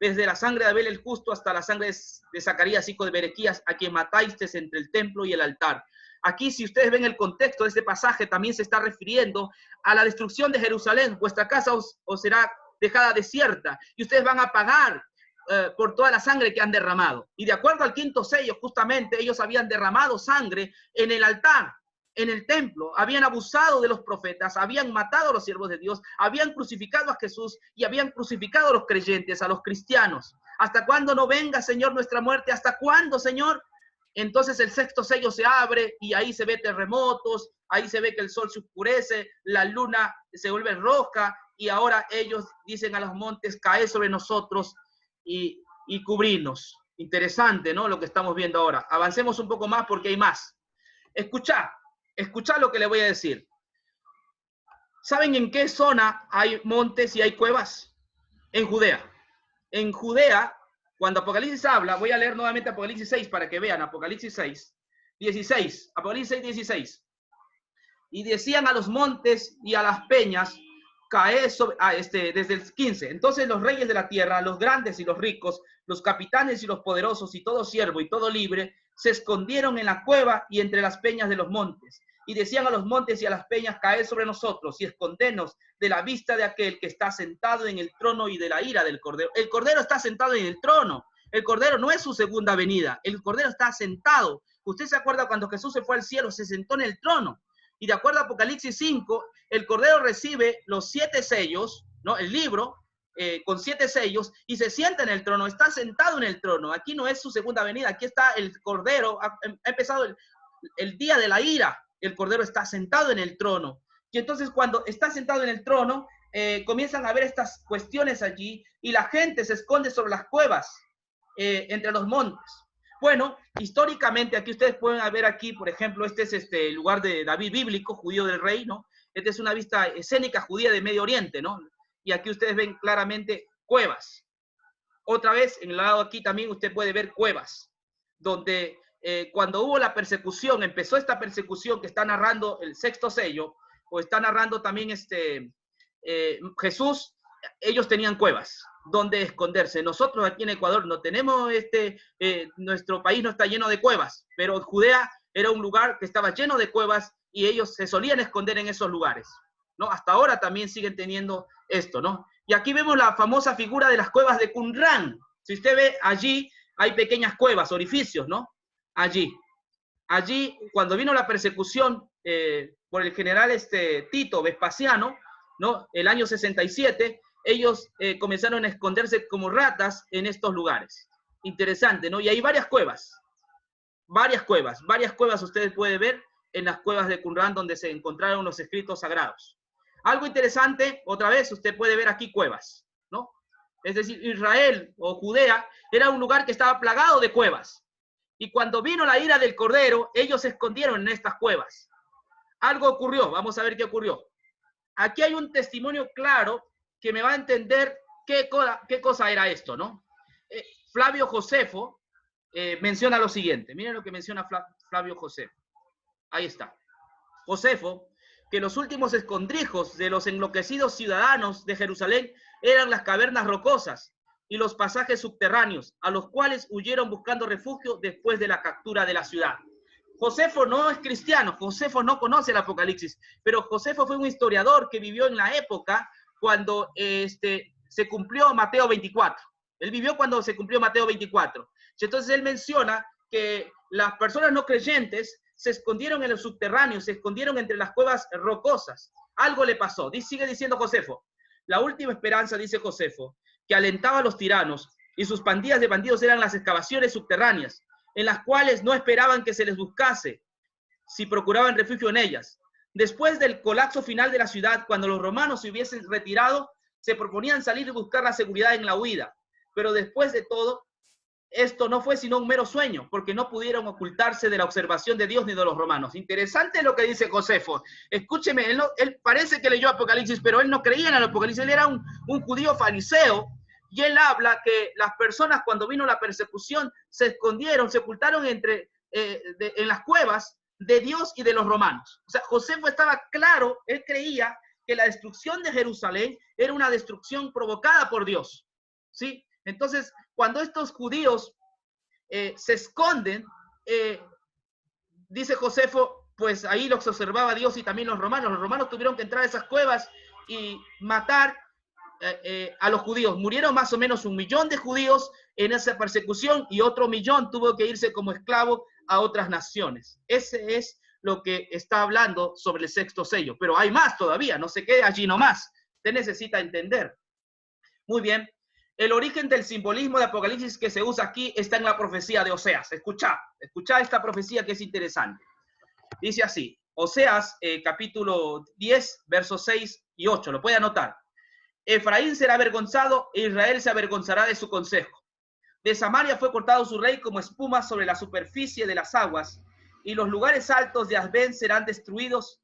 desde la sangre de Abel el justo hasta la sangre de Zacarías, hijo de Berequías, a quien matasteis entre el templo y el altar. Aquí, si ustedes ven el contexto de este pasaje, también se está refiriendo a la destrucción de Jerusalén. Vuestra casa os será dejada desierta y ustedes van a pagar por toda la sangre que han derramado. Y de acuerdo al quinto sello, justamente ellos habían derramado sangre en el altar, en el templo, habían abusado de los profetas, habían matado a los siervos de Dios, habían crucificado a Jesús y habían crucificado a los creyentes, a los cristianos. ¿Hasta cuándo no venga, Señor, nuestra muerte? ¿Hasta cuándo, Señor? Entonces el sexto sello se abre y ahí se ve terremotos, ahí se ve que el sol se oscurece, la luna se vuelve roja y ahora ellos dicen a los montes, caed sobre nosotros y cubrirnos. Interesante, ¿no? Lo que estamos viendo ahora. Avancemos un poco más porque hay más. Escuchá lo que le voy a decir. ¿Saben en qué zona hay montes y hay cuevas? En Judea. En Judea, cuando Apocalipsis habla, voy a leer nuevamente Apocalipsis 6 para que vean, Apocalipsis 6, 16, Apocalipsis 6, 16. Y decían a los montes y a las peñas, caed sobre, desde el 15. Entonces los reyes de la tierra, los grandes y los ricos, los capitanes y los poderosos y todo siervo y todo libre, se escondieron en la cueva y entre las peñas de los montes. Y decían a los montes y a las peñas, caed sobre nosotros y escondenos de la vista de aquel que está sentado en el trono y de la ira del Cordero. El Cordero está sentado en el trono. El Cordero no es su segunda venida. El Cordero está sentado. Usted se acuerda cuando Jesús se fue al cielo, se sentó en el trono. Y de acuerdo a Apocalipsis 5, el Cordero recibe los 7 sellos, ¿no? El libro con 7 sellos y se sienta en el trono, está sentado en el trono. Aquí no es su segunda venida, aquí está el Cordero, ha empezado el día de la ira. El Cordero está sentado en el trono. Y entonces cuando está sentado en el trono, comienzan a haber estas cuestiones allí y la gente se esconde sobre las cuevas, entre los montes. Bueno, históricamente, aquí ustedes pueden ver aquí, por ejemplo, este es el lugar de David bíblico, judío del rey, ¿no? Esta es una vista escénica judía de Medio Oriente, ¿no? Y aquí ustedes ven claramente cuevas. Otra vez, en el lado aquí también usted puede ver cuevas, donde cuando hubo la persecución, empezó esta persecución que está narrando el sexto sello, o está narrando también Jesús, ellos tenían cuevas donde esconderse. Nosotros aquí en Ecuador no tenemos, nuestro país no está lleno de cuevas, pero Judea era un lugar que estaba lleno de cuevas y ellos se solían esconder en esos lugares, ¿no? Hasta ahora también siguen teniendo esto, ¿no? Y aquí vemos la famosa figura de las cuevas de Qumran. Si usted ve allí, hay pequeñas cuevas, orificios, ¿no? Allí, cuando vino la persecución por el general Tito Vespasiano, ¿no? El año 67, ellos comenzaron a esconderse como ratas en estos lugares. Interesante, ¿no? Y hay varias cuevas ustedes pueden ver en las cuevas de Qumran donde se encontraron los escritos sagrados. Algo interesante, otra vez, usted puede ver aquí cuevas, ¿no? Es decir, Israel o Judea era un lugar que estaba plagado de cuevas. Y cuando vino la ira del Cordero, ellos se escondieron en estas cuevas. Algo ocurrió, vamos a ver qué ocurrió. Aquí hay un testimonio claro que me va a entender qué cosa era esto, ¿no? Flavio Josefo menciona lo siguiente. Miren lo que menciona Flavio Josefo. Ahí está. Josefo, que los últimos escondrijos de los enloquecidos ciudadanos de Jerusalén eran las cavernas rocosas y los pasajes subterráneos, a los cuales huyeron buscando refugio después de la captura de la ciudad. Josefo no es cristiano, Josefo no conoce el Apocalipsis, pero Josefo fue un historiador que vivió en la época cuando se cumplió Mateo 24. Él vivió cuando se cumplió Mateo 24. Entonces él menciona que las personas no creyentes se escondieron en los subterráneos, se escondieron entre las cuevas rocosas. Algo le pasó. Sigue diciendo Josefo. La última esperanza, dice Josefo, que alentaba a los tiranos y sus pandillas de bandidos eran las excavaciones subterráneas, en las cuales no esperaban que se les buscase si procuraban refugio en ellas. Después del colapso final de la ciudad, cuando los romanos se hubiesen retirado, se proponían salir y buscar la seguridad en la huida. Pero después de todo, esto no fue sino un mero sueño, porque no pudieron ocultarse de la observación de Dios ni de los romanos. Interesante lo que dice Josefo. Escúcheme, él parece que leyó Apocalipsis, pero él no creía en el Apocalipsis. Él era un judío fariseo, y él habla que las personas cuando vino la persecución se escondieron, se ocultaron en las cuevas de Dios y de los romanos. O sea, Josefo estaba claro, él creía que la destrucción de Jerusalén era una destrucción provocada por Dios, ¿sí? Entonces, cuando estos judíos se esconden, dice Josefo, pues ahí los observaba Dios y también los romanos. Los romanos tuvieron que entrar a esas cuevas y matar a los judíos. Murieron más o menos 1 millón de judíos en esa persecución y otro 1 millón tuvo que irse como esclavo a otras naciones. Ese es lo que está hablando sobre el sexto sello. Pero hay más todavía, no se quede allí nomás. Usted necesita entender. Muy bien. El origen del simbolismo de Apocalipsis que se usa aquí está en la profecía de Oseas. Escuchá esta profecía que es interesante. Dice así, Oseas, capítulo 10, versos 6 y 8. Lo puede anotar. Efraín será avergonzado e Israel se avergonzará de su consejo. De Samaria fue cortado su rey como espuma sobre la superficie de las aguas, y los lugares altos de Asben serán destruidos.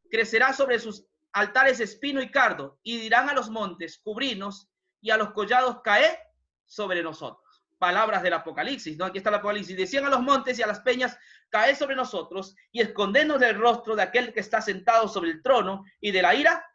Crecerá sobre sus altares espino y cardo, y dirán a los montes, cubrirnos, y a los collados, caed sobre nosotros. Palabras del Apocalipsis, ¿no? Aquí está el Apocalipsis. Decían a los montes y a las peñas, caed sobre nosotros, y escondernos del rostro de aquel que está sentado sobre el trono, y de la ira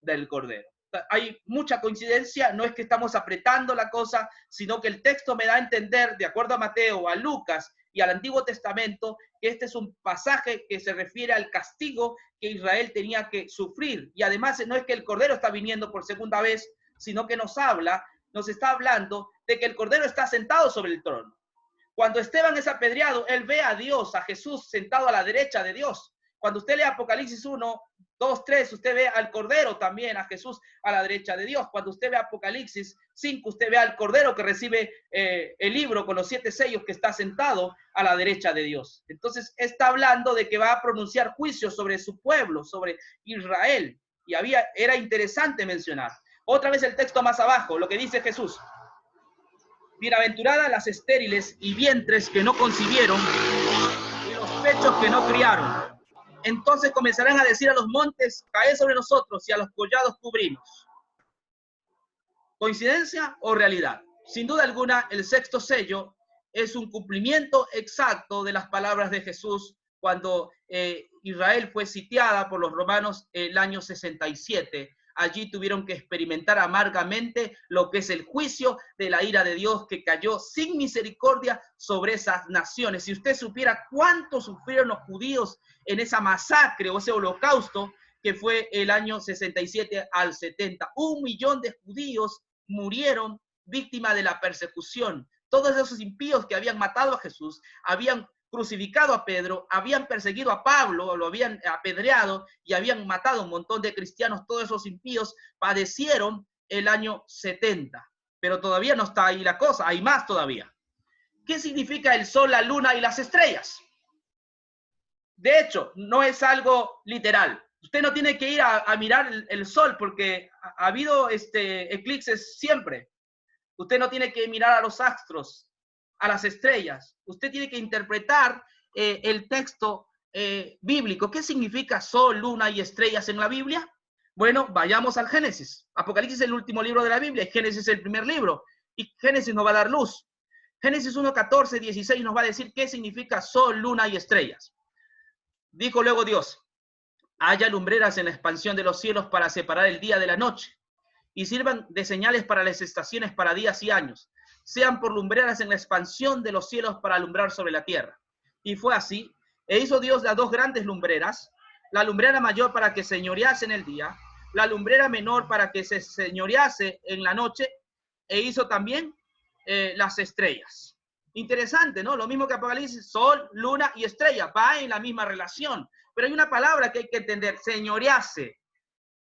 del Cordero. Hay mucha coincidencia, no es que estamos apretando la cosa, sino que el texto me da a entender, de acuerdo a Mateo, a Lucas y al Antiguo Testamento, que este es un pasaje que se refiere al castigo que Israel tenía que sufrir. Y además no es que el Cordero está viniendo por segunda vez, sino que nos está hablando de que el Cordero está sentado sobre el trono. Cuando Esteban es apedreado, él ve a Dios, a Jesús sentado a la derecha de Dios. Cuando usted lee Apocalipsis 1, 2, 3, usted ve al Cordero también, a Jesús a la derecha de Dios. Cuando usted ve Apocalipsis 5, usted ve al Cordero que recibe el libro con los 7 sellos que está sentado a la derecha de Dios. Entonces está hablando de que va a pronunciar juicios sobre su pueblo, sobre Israel. Y era interesante mencionar. Otra vez el texto más abajo, lo que dice Jesús. Bienaventuradas las estériles y vientres que no concibieron y los pechos que no criaron. Entonces comenzarán a decir a los montes, caed sobre nosotros, y a los collados cubrimos. ¿Coincidencia o realidad? Sin duda alguna, el sexto sello es un cumplimiento exacto de las palabras de Jesús cuando Israel fue sitiada por los romanos el año 67. Allí tuvieron que experimentar amargamente lo que es el juicio de la ira de Dios que cayó sin misericordia sobre esas naciones. Si usted supiera cuánto sufrieron los judíos en esa masacre o ese holocausto que fue el año 67 al 70. 1 millón de judíos murieron víctimas de la persecución. Todos esos impíos que habían matado a Jesús, habían crucificado a Pedro, habían perseguido a Pablo, lo habían apedreado y habían matado a un montón de cristianos. Todos esos impíos padecieron el año 70. Pero todavía no está ahí la cosa, hay más todavía. ¿Qué significa el sol, la luna y las estrellas? De hecho, no es algo literal. Usted no tiene que ir a mirar el sol porque ha habido eclipses siempre. Usted no tiene que mirar a los astros, a las estrellas. Usted tiene que interpretar el texto bíblico. ¿Qué significa sol, luna y estrellas en la Biblia? Bueno, vayamos al Génesis. Apocalipsis es el último libro de la Biblia. Génesis es el primer libro. Y Génesis nos va a dar luz. Génesis 1, 14, 16 nos va a decir qué significa sol, luna y estrellas. Dijo luego Dios, haya lumbreras en la expansión de los cielos para separar el día de la noche, y sirvan de señales para las estaciones, para días y años. Sean por lumbreras en la expansión de los cielos para alumbrar sobre la tierra. Y fue así, e hizo Dios las 2 grandes lumbreras, la lumbrera mayor para que señorease en el día, la lumbrera menor para que se señorease en la noche, e hizo también las estrellas. Interesante, ¿no? Lo mismo que Apocalipsis, sol, luna y estrella, va en la misma relación. Pero hay una palabra que hay que entender, señorease.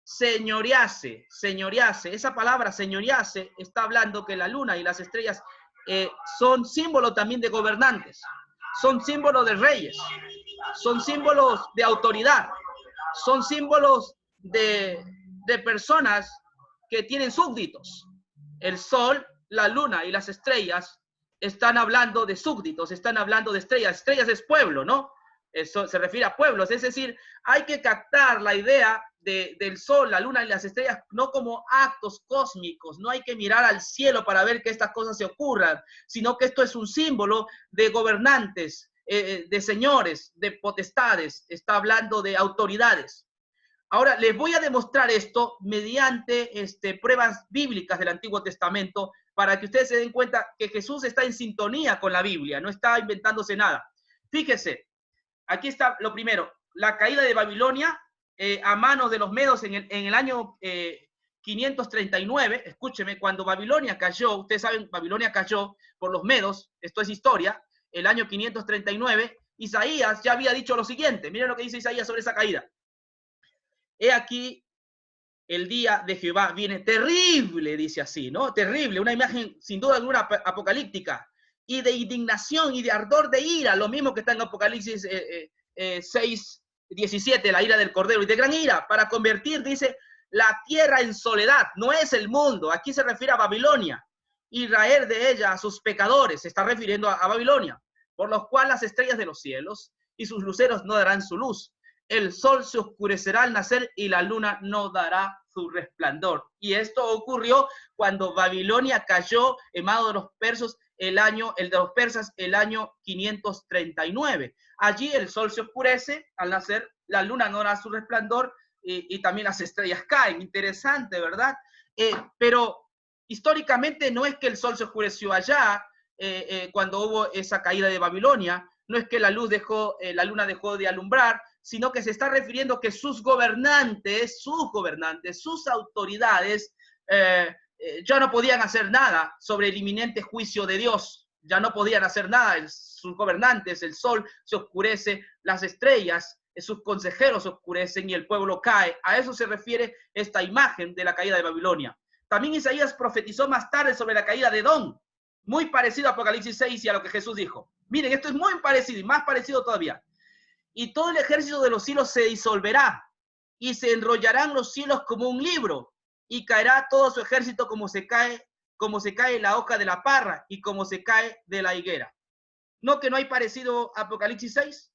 Señorease, señorease. Esa palabra señorease está hablando que la luna y las estrellas son símbolos también de gobernantes, son símbolos de reyes, son símbolos de autoridad, son símbolos de personas que tienen súbditos. El sol, la luna y las estrellas están hablando de súbditos, están hablando de estrellas. Estrellas es pueblo, ¿no? Eso se refiere a pueblos. Es decir, hay que captar la idea del sol, la luna y las estrellas no como actos cósmicos. No hay que mirar al cielo para ver que estas cosas se ocurran, sino que esto es un símbolo de gobernantes, de señores, de potestades. Está hablando de autoridades. Ahora, les voy a demostrar esto mediante pruebas bíblicas del Antiguo Testamento para que ustedes se den cuenta que Jesús está en sintonía con la Biblia, no está inventándose nada. Fíjese, aquí está lo primero, la caída de Babilonia a manos de los medos en el año 539, escúcheme, cuando Babilonia cayó, ustedes saben, Babilonia cayó por los medos, esto es historia, el año 539, Isaías ya había dicho lo siguiente, miren lo que dice Isaías sobre esa caída. He aquí, el día de Jehová viene terrible, dice así, ¿no? Terrible, una imagen sin duda alguna apocalíptica, y de indignación y de ardor de ira, lo mismo que está en Apocalipsis 6, 17, la ira del Cordero, y de gran ira, para convertir, dice, la tierra en soledad, no es el mundo, aquí se refiere a Babilonia, y raer de ella a sus pecadores, se está refiriendo a Babilonia, por los cuales las estrellas de los cielos y sus luceros no darán su luz. El sol se oscurecerá al nacer y la luna no dará su resplandor. Y esto ocurrió cuando Babilonia cayó en manos de los persas el año 539. Allí el sol se oscurece al nacer, la luna no dará su resplandor y también las estrellas caen. Interesante, ¿verdad? Pero históricamente no es que el sol se oscureció allá cuando hubo esa caída de Babilonia, no es que la luna dejó de alumbrar, sino que se está refiriendo que sus gobernantes, sus autoridades, ya no podían hacer nada sobre el inminente juicio de Dios. Ya no podían hacer nada. Sus gobernantes, el sol se oscurece, las estrellas, sus consejeros se oscurecen y el pueblo cae. A eso se refiere esta imagen de la caída de Babilonia. También Isaías profetizó más tarde sobre la caída de Edom, muy parecido a Apocalipsis 6 y a lo que Jesús dijo. Miren, esto es muy parecido y más parecido todavía. Y todo el ejército de los cielos se disolverá, y se enrollarán los cielos como un libro, y caerá todo su ejército como se cae la hoja de la parra, y como se cae de la higuera. ¿No que no hay parecido a Apocalipsis 6?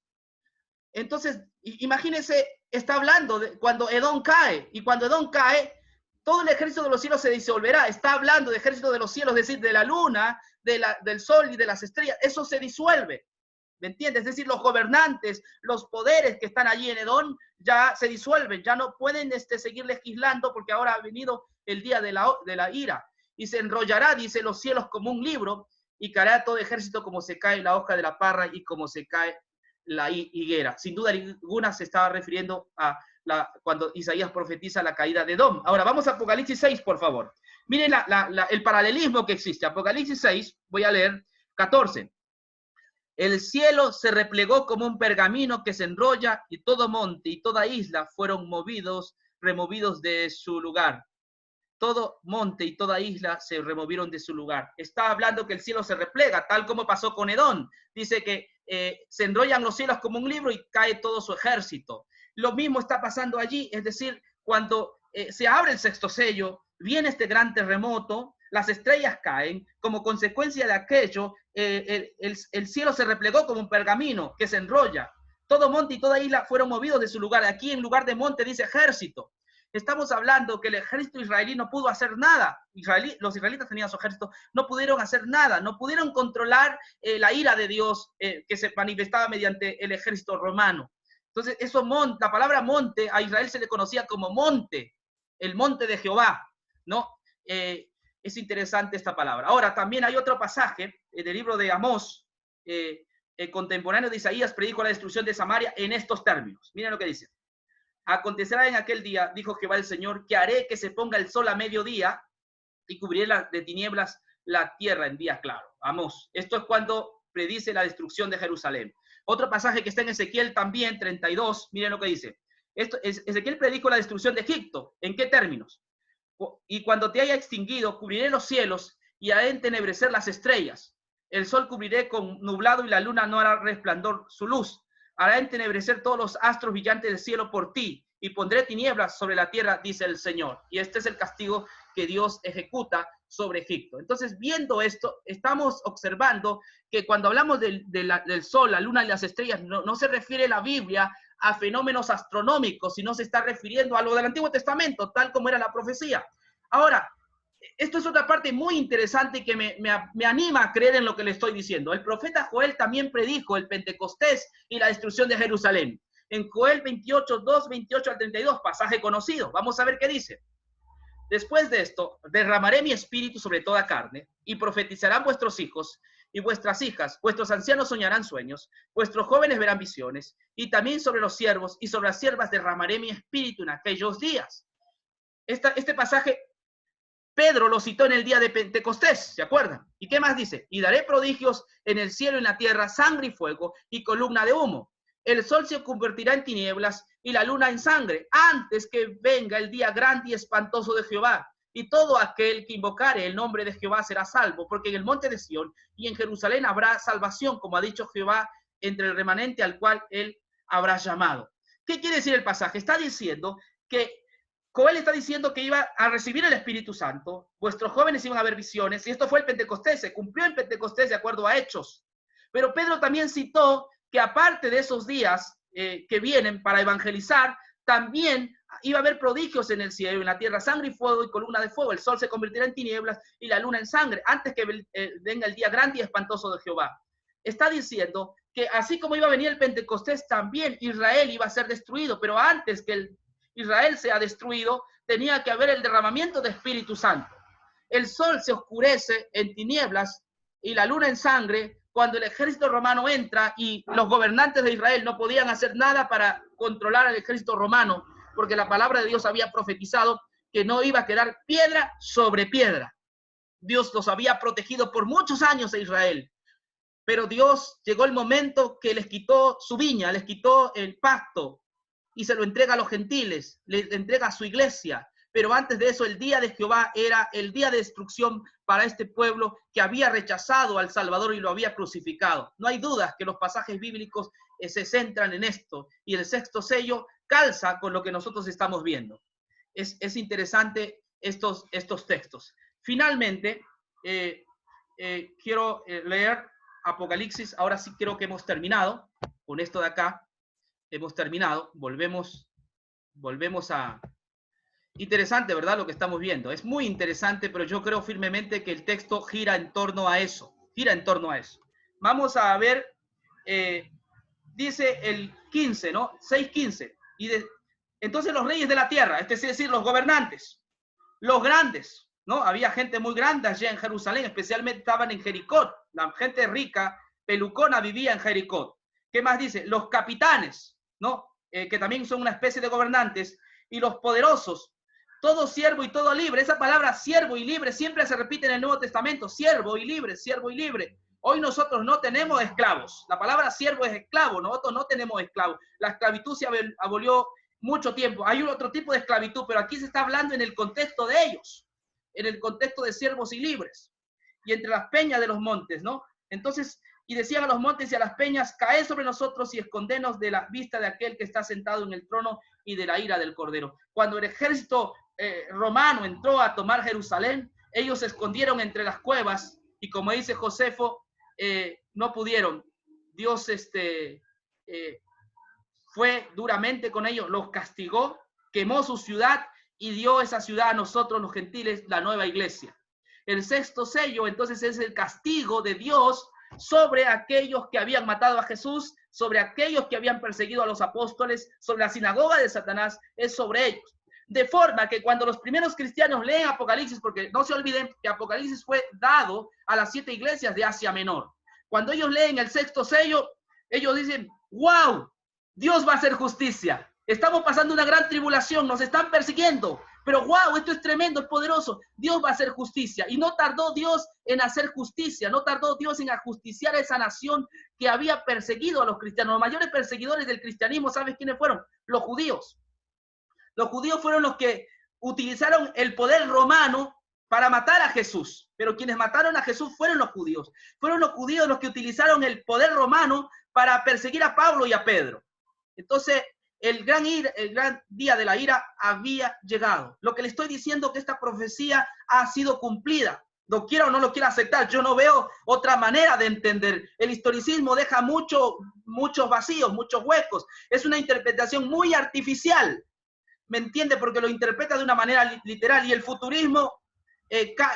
Entonces, imagínense, está hablando de cuando Edom cae, y cuando Edom cae, todo el ejército de los cielos se disolverá. Está hablando de ejército de los cielos, es decir, de la luna, del sol y de las estrellas. Eso se disuelve. ¿Me entiendes? Es decir, los gobernantes, los poderes que están allí en Edom ya se disuelven, ya no pueden seguir legislando porque ahora ha venido el día de la ira. Y se enrollará, dice, los cielos como un libro, y caerá todo ejército como se cae la hoja de la parra y como se cae la higuera. Sin duda alguna se estaba refiriendo a cuando Isaías profetiza la caída de Edom. Ahora vamos a Apocalipsis 6, por favor. Miren el paralelismo que existe. Apocalipsis 6, voy a leer 14. El cielo se replegó como un pergamino que se enrolla, y todo monte y toda isla fueron removidos de su lugar. Todo monte y toda isla se removieron de su lugar. Está hablando que el cielo se replega, tal como pasó con Edom. Dice que se enrollan los cielos como un libro y cae todo su ejército. Lo mismo está pasando allí, es decir, cuando se abre el sexto sello, viene este gran terremoto, las estrellas caen, como consecuencia de aquello, el cielo se replegó como un pergamino que se enrolla. Todo monte y toda isla fueron movidos de su lugar. Aquí en lugar de monte dice ejército. Estamos hablando que el ejército israelí no pudo hacer nada. Los israelitas tenían su ejército, no pudieron hacer nada, no pudieron controlar la ira de Dios que se manifestaba mediante el ejército romano. Entonces, la palabra monte, a Israel se le conocía como monte, el monte de Jehová, ¿no? Es interesante esta palabra. Ahora, también hay otro pasaje del libro de Amós, el contemporáneo de Isaías predicó la destrucción de Samaria en estos términos. Miren lo que dice. Acontecerá en aquel día, dijo Jehová el Señor, que haré que se ponga el sol a mediodía y cubriré de tinieblas la tierra en día claro. Amós. Esto es cuando predice la destrucción de Jerusalén. Otro pasaje que está en Ezequiel también, 32, miren lo que dice. Ezequiel predicó la destrucción de Egipto. ¿En qué términos? Y cuando te haya extinguido, cubriré los cielos y haré entenebrecer las estrellas. El sol cubriré con nublado y la luna no hará resplandor su luz. Hará entenebrecer todos los astros brillantes del cielo por ti, y pondré tinieblas sobre la tierra, dice el Señor. Y este es el castigo que Dios ejecuta sobre Egipto. Entonces, viendo esto, estamos observando que cuando hablamos del sol, la luna y las estrellas, no se refiere la Biblia a fenómenos astronómicos, sino se está refiriendo a lo del Antiguo Testamento, tal como era la profecía. Ahora, esto es otra parte muy interesante que me anima a creer en lo que le estoy diciendo. El profeta Joel también predijo el Pentecostés y la destrucción de Jerusalén. En Joel 28, 2, 28 al 32, pasaje conocido. Vamos a ver qué dice. después de esto, derramaré mi espíritu sobre toda carne, y profetizarán vuestros hijos y vuestras hijas, vuestros ancianos soñarán sueños, vuestros jóvenes verán visiones, y también sobre los siervos y sobre las siervas derramaré mi espíritu en aquellos días. Este pasaje Pedro lo citó en el día de Pentecostés, ¿se acuerdan? ¿Y qué más dice? Y daré prodigios en el cielo y en la tierra, sangre y fuego y columna de humo. El sol se convertirá en tinieblas y la luna en sangre, antes que venga el día grande y espantoso de Jehová. Y todo aquel que invocare el nombre de Jehová será salvo, porque en el monte de Sión y en Jerusalén habrá salvación, como ha dicho Jehová, entre el remanente al cual él habrá llamado. ¿Qué quiere decir el pasaje? Está diciendo que Joel está diciendo que iba a recibir el Espíritu Santo, vuestros jóvenes iban a ver visiones, y esto fue el Pentecostés, se cumplió en Pentecostés de acuerdo a Hechos. Pero Pedro también citó que aparte de esos días que vienen para evangelizar, también iba a haber prodigios en el cielo, en la tierra, sangre y fuego y columna de fuego. El sol se convertirá en tinieblas y la luna en sangre, antes que venga el día grande y espantoso de Jehová. Está diciendo que así como iba a venir el Pentecostés, también Israel iba a ser destruido, pero antes que Israel sea destruido, tenía que haber el derramamiento de Espíritu Santo. El sol se oscurece en tinieblas y la luna en sangre cuando el ejército romano entra, y los gobernantes de Israel no podían hacer nada para controlar al ejército romano, porque la palabra de Dios había profetizado que no iba a quedar piedra sobre piedra. Dios los había protegido por muchos años a Israel, pero Dios llegó el momento que les quitó su viña, les quitó el pacto, y se lo entrega a los gentiles, les entrega a su iglesia. Pero antes de eso, el día de Jehová era el día de destrucción para este pueblo que había rechazado al Salvador y lo había crucificado. No hay dudas que los pasajes bíblicos se centran en esto, y el sexto sello calza con lo que nosotros estamos viendo. Es interesante estos textos. Finalmente, quiero leer Apocalipsis. Ahora sí creo que hemos terminado con esto de acá. Hemos terminado, volvemos a... Interesante, ¿verdad? Lo que estamos viendo. Es muy interesante, pero yo creo firmemente que el texto gira en torno a eso. Vamos a ver, dice el 15, ¿no? 6:15. Entonces los reyes de la tierra, es decir, los gobernantes, los grandes, ¿no? Había gente muy grande allá en Jerusalén, especialmente estaban en Jericó. La gente rica, pelucona, vivía en Jericó. ¿Qué más dice? Los capitanes, ¿no? Que también son una especie de gobernantes, y los poderosos, todo siervo y todo libre. Esa palabra siervo y libre siempre se repite en el Nuevo Testamento, siervo y libre, siervo y libre. Hoy nosotros no tenemos esclavos. La palabra siervo es esclavo, nosotros no tenemos esclavos. La esclavitud se abolió mucho tiempo. Hay otro tipo de esclavitud, pero aquí se está hablando en el contexto de ellos, en el contexto de siervos y libres. Y entre las peñas de los montes, ¿no? Entonces, y decían a los montes y a las peñas, caed sobre nosotros y escondenos de la vista de aquel que está sentado en el trono y de la ira del Cordero. Cuando el ejército romano entró a tomar Jerusalén, ellos se escondieron entre las cuevas, y como dice Josefo, no pudieron. Dios fue duramente con ellos, los castigó, quemó su ciudad y dio esa ciudad a nosotros los gentiles, la nueva iglesia. El sexto sello entonces es el castigo de Dios sobre aquellos que habían matado a Jesús, sobre aquellos que habían perseguido a los apóstoles, sobre la sinagoga de Satanás, es sobre ellos. De forma que cuando los primeros cristianos leen Apocalipsis, porque no se olviden que Apocalipsis fue dado a las 7 iglesias de Asia Menor. Cuando ellos leen el sexto sello, ellos dicen, wow, Dios va a hacer justicia. Estamos pasando una gran tribulación, nos están persiguiendo, pero wow, esto es tremendo, es poderoso. Dios va a hacer justicia. Y no tardó Dios en hacer justicia, no tardó Dios en ajusticiar a esa nación que había perseguido a los cristianos. Los mayores perseguidores del cristianismo, ¿sabes quiénes fueron? Los judíos. Los judíos fueron los que utilizaron el poder romano para matar a Jesús. Pero quienes mataron a Jesús fueron los judíos. Fueron los judíos los que utilizaron el poder romano para perseguir a Pablo y a Pedro. Entonces, el gran día de la ira había llegado. Lo que le estoy diciendo es que esta profecía ha sido cumplida. Lo quiera o no lo quiera aceptar, yo no veo otra manera de entender. El historicismo deja muchos vacíos, muchos huecos. Es una interpretación muy artificial. ¿Me entiende? Porque lo interpreta de una manera literal, y el futurismo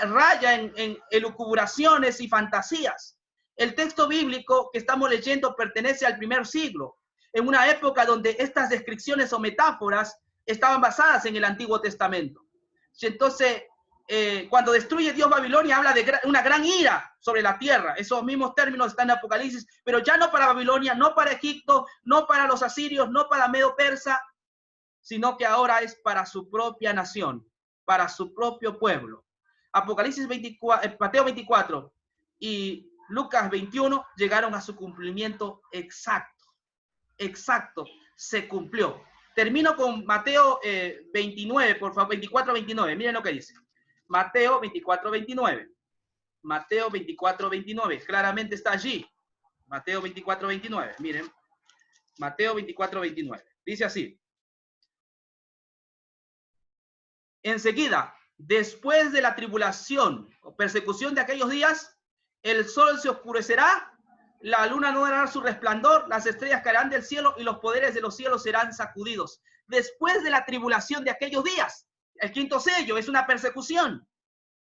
raya en elucubraciones y fantasías. El texto bíblico que estamos leyendo pertenece al primer siglo, en una época donde estas descripciones o metáforas estaban basadas en el Antiguo Testamento. Entonces, cuando destruye Dios Babilonia, habla de una gran ira sobre la tierra. Esos mismos términos están en Apocalipsis, pero ya no para Babilonia, no para Egipto, no para los asirios, no para Medo Persa, sino que ahora es para su propia nación, para su propio pueblo. Apocalipsis 24, Mateo 24 y Lucas 21 llegaron a su cumplimiento exacto. Exacto, se cumplió. Termino con Mateo 29, por favor, 24-29. Miren lo que dice. Mateo 24-29. Mateo 24-29. Claramente está allí. Mateo 24-29. Miren. Mateo 24-29. Dice así. Enseguida, después de la tribulación o persecución de aquellos días, el sol se oscurecerá, la luna no dará su resplandor, las estrellas caerán del cielo y los poderes de los cielos serán sacudidos. Después de la tribulación de aquellos días, el quinto sello es una persecución.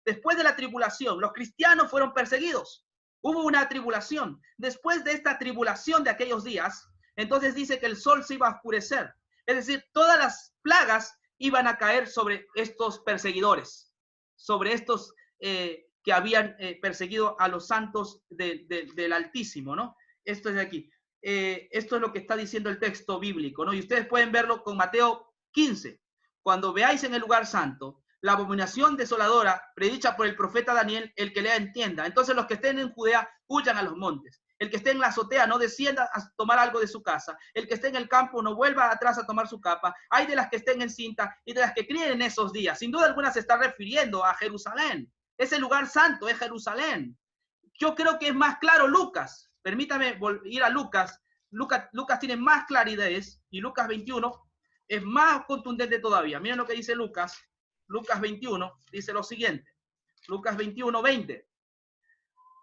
Después de la tribulación, los cristianos fueron perseguidos. Hubo una tribulación. Después de esta tribulación de aquellos días, entonces dice que el sol se iba a oscurecer. Es decir, todas las plagas iban a caer sobre estos perseguidores, sobre estos que habían perseguido a los santos del Altísimo, ¿no? Esto es de aquí. Esto es lo que está diciendo el texto bíblico, ¿no? Y ustedes pueden verlo con Mateo 15. Cuando veáis en el lugar santo la abominación desoladora predicha por el profeta Daniel, el que lea entienda. Entonces los que estén en Judea huyan a los montes. El que esté en la azotea no descienda a tomar algo de su casa. El que esté en el campo no vuelva atrás a tomar su capa. Hay de las que estén en cinta y de las que críen en esos días. Sin duda alguna se está refiriendo a Jerusalén. Ese lugar santo es Jerusalén. Yo creo que es más claro Lucas. Permítame ir a Lucas. Lucas tiene más claridad y Lucas 21 es más contundente todavía. Miren lo que dice Lucas. Lucas 21 dice lo siguiente. Lucas 21, 20.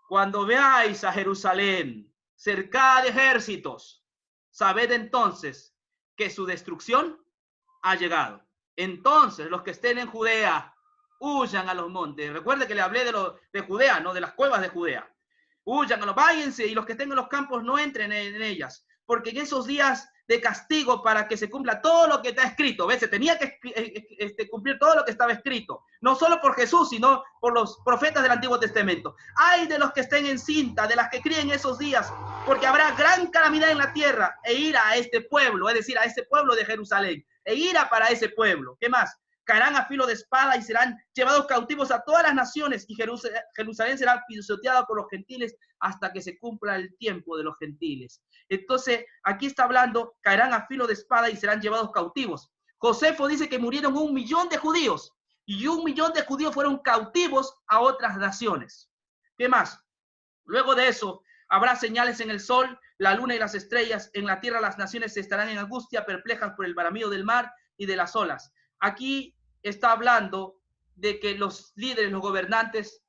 Cuando veáis a Jerusalén cercada de ejércitos, sabed entonces que su destrucción ha llegado. Entonces los que estén en Judea huyan a los montes. Recuerde que le hablé de Judea, no de las cuevas de Judea. Huyan, váyanse, y los que estén en los campos no entren en ellas, porque en esos días de castigo para que se cumpla todo lo que está escrito, ¿ves? Se tenía que cumplir todo lo que estaba escrito, no solo por Jesús, sino por los profetas del Antiguo Testamento. Ay de los que estén en cinta, de las que críen esos días, porque habrá gran calamidad en la tierra, e ira a este pueblo, es decir, a ese pueblo de Jerusalén, e ira para ese pueblo. ¿Qué más? Caerán a filo de espada y serán llevados cautivos a todas las naciones, y Jerusalén será pisoteada por los gentiles hasta que se cumpla el tiempo de los gentiles. Entonces, aquí está hablando, caerán a filo de espada y serán llevados cautivos. Josefo dice que murieron 1 millón de judíos, y 1 millón de judíos fueron cautivos a otras naciones. ¿Qué más? Luego de eso, habrá señales en el sol, la luna y las estrellas. En la tierra las naciones estarán en angustia, perplejas por el bramido del mar y de las olas. Aquí está hablando de que los líderes, los gobernantes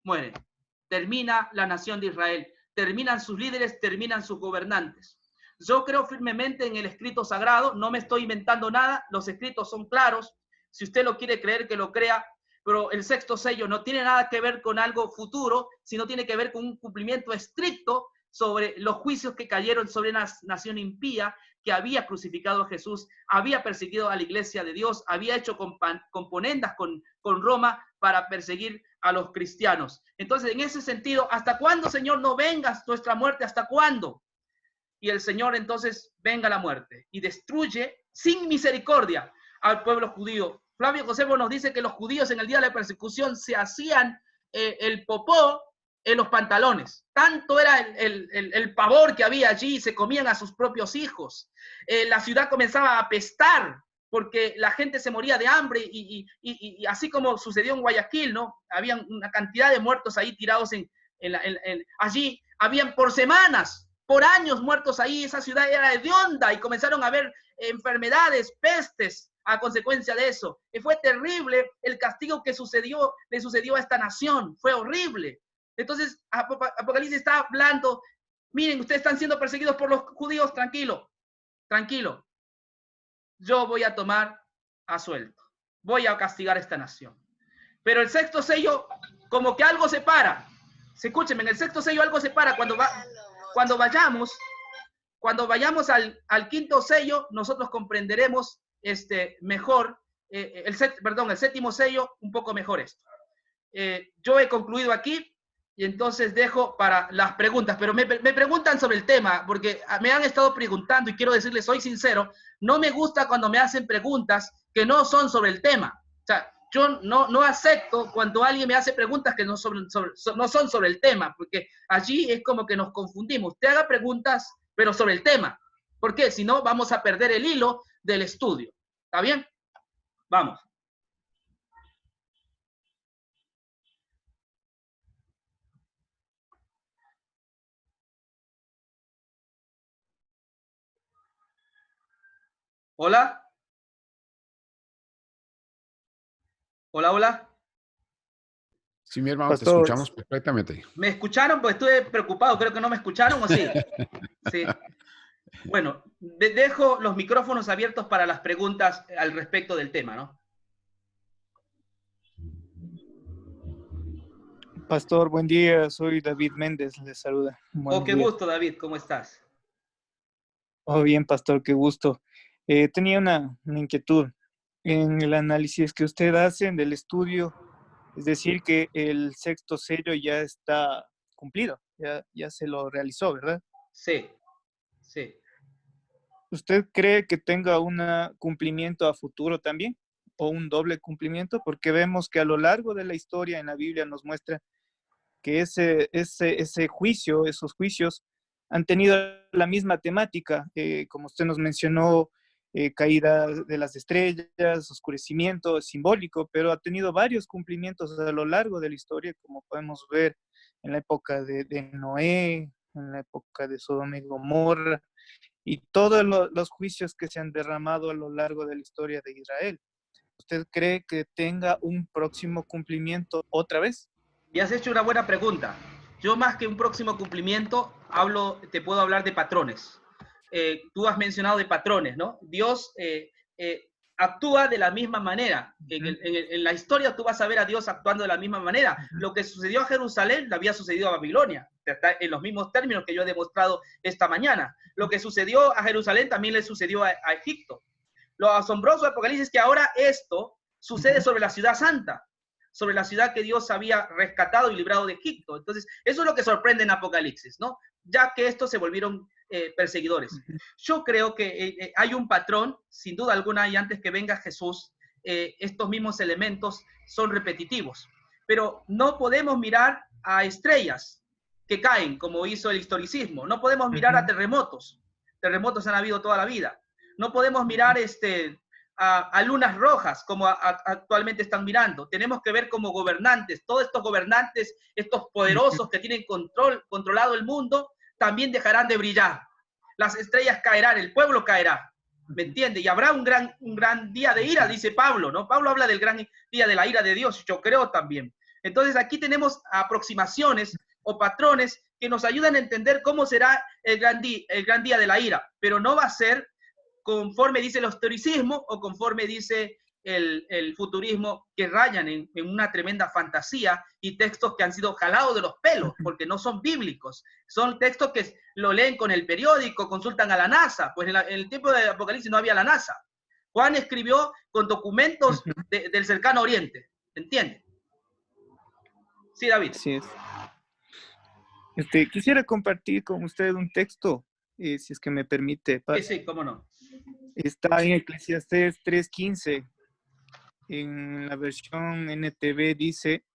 mueren. Termina la nación de Israel. Terminan sus líderes, terminan sus gobernantes. Yo creo firmemente en el escrito sagrado. No me estoy inventando nada. Los escritos son claros. Si usted lo quiere creer, que lo crea. Pero el sexto sello no tiene nada que ver con algo futuro, sino tiene que ver con un cumplimiento estricto sobre los juicios que cayeron sobre una nación impía que había crucificado a Jesús, había perseguido a la iglesia de Dios, había hecho componendas con Roma para perseguir a los cristianos. Entonces, en ese sentido, ¿hasta cuándo, Señor, no vengas nuestra muerte? ¿Hasta cuándo? Y el Señor entonces venga la muerte y destruye sin misericordia al pueblo judío. Flavio Josefo nos dice que los judíos en el día de la persecución se hacían el popó en los pantalones. Tanto era el pavor que había allí, se comían a sus propios hijos. La ciudad comenzaba a apestar porque la gente se moría de hambre y así como sucedió en Guayaquil, ¿no? Había una cantidad de muertos ahí tirados allí. Habían por semanas, por años muertos ahí. Esa ciudad era hedionda y comenzaron a haber enfermedades, pestes a consecuencia de eso. Y fue terrible el castigo que le sucedió a esta nación. Fue horrible. Entonces, Apocalipsis está hablando, miren, ustedes están siendo perseguidos por los judíos, tranquilo, tranquilo. Yo voy a tomar a sueldo, voy a castigar a esta nación. Pero el sexto sello, como que algo se para. Escúchenme, en el sexto sello algo se para. Cuando vayamos al quinto sello, nosotros comprenderemos mejor el séptimo sello, un poco mejor esto. Yo he concluido aquí y entonces dejo para las preguntas, pero me preguntan sobre el tema, porque me han estado preguntando y quiero decirles, soy sincero, no me gusta cuando me hacen preguntas que no son sobre el tema. O sea, yo no acepto cuando alguien me hace preguntas que no son sobre el tema, porque allí es como que nos confundimos. Usted haga preguntas, pero sobre el tema. ¿Por qué? Si no, vamos a perder el hilo del estudio. ¿Está bien? Vamos. Hola. Hola, hola. Sí, mi hermano, te Pastor. escuchamos perfectamente. ¿Me escucharon? Pues estuve preocupado. Creo que no me escucharon, ¿o sí? Sí. Bueno, dejo los micrófonos abiertos para las preguntas al respecto del tema, ¿no? Pastor, buen día. Soy David Méndez, les saluda. Oh, qué gusto, David. ¿Cómo estás? Oh, bien, pastor, qué gusto. Tenía una inquietud en el análisis que usted hace del estudio, es decir, que el sexto sello ya está cumplido, ya se lo realizó, ¿verdad? Sí, sí. ¿Usted cree que tenga un cumplimiento a futuro también o un doble cumplimiento? Porque vemos que a lo largo de la historia en la Biblia nos muestra que ese juicio, esos juicios han tenido la misma temática, como usted nos mencionó, caída de las estrellas, oscurecimiento simbólico, pero ha tenido varios cumplimientos a lo largo de la historia, como podemos ver en la época de Noé, en la época de Sodoma y Gomorra, y todos los juicios que se han derramado a lo largo de la historia de Israel. ¿Usted cree que tenga un próximo cumplimiento otra vez? Y has hecho una buena pregunta. Yo más que un próximo cumplimiento, te puedo hablar de patrones. Tú has mencionado de patrones, ¿no? Dios actúa de la misma manera. En la historia tú vas a ver a Dios actuando de la misma manera. Lo que sucedió a Jerusalén le había sucedido a Babilonia, en los mismos términos que yo he demostrado esta mañana. Lo que sucedió a Jerusalén también le sucedió a Egipto. Lo asombroso de Apocalipsis es que ahora esto sucede sobre la ciudad santa, sobre la ciudad que Dios había rescatado y librado de Egipto. Entonces, eso es lo que sorprende en Apocalipsis, ¿no? Ya que estos se volvieron perseguidores. Yo creo que hay un patrón, sin duda alguna, y antes que venga Jesús, estos mismos elementos son repetitivos. Pero no podemos mirar a estrellas que caen, como hizo el historicismo. No podemos mirar a terremotos. Terremotos han habido toda la vida. No podemos mirar a lunas rojas, como actualmente están mirando. Tenemos que ver como gobernantes, todos estos gobernantes, estos poderosos que tienen controlado el mundo, también dejarán de brillar. Las estrellas caerán, el pueblo caerá, ¿me entiende? Y habrá un gran día de ira, dice Pablo, ¿no? Pablo habla del gran día de la ira de Dios, yo creo también. Entonces aquí tenemos aproximaciones o patrones que nos ayudan a entender cómo será el gran día de la ira, pero no va a ser conforme dice el historicismo o conforme dice el futurismo, que rayan en una tremenda fantasía y textos que han sido jalados de los pelos, porque no son bíblicos. Son textos que lo leen con el periódico, consultan a la NASA, pues en el tiempo de Apocalipsis no había la NASA. Juan escribió con documentos del cercano oriente, ¿entiende? Sí, David. Así es. Quisiera compartir con usted un texto, si es que me permite. Sí, cómo no. Está en Eclesiastés 3:15. En la versión NTV dice: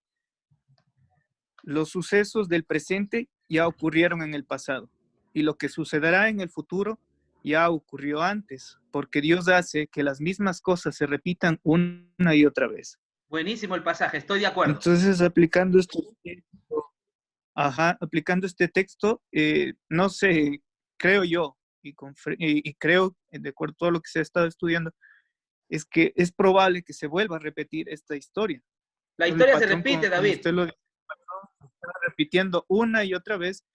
los sucesos del presente ya ocurrieron en el pasado, y lo que sucederá en el futuro ya ocurrió antes, porque Dios hace que las mismas cosas se repitan una y otra vez. Buenísimo el pasaje, estoy de acuerdo. Entonces, aplicando este texto, no sé, creo yo, y creo, de acuerdo a todo lo que se ha estado estudiando, es que es probable que se vuelva a repetir esta historia. La historia se repite, David. Usted lo dice, se está repitiendo una y otra vez,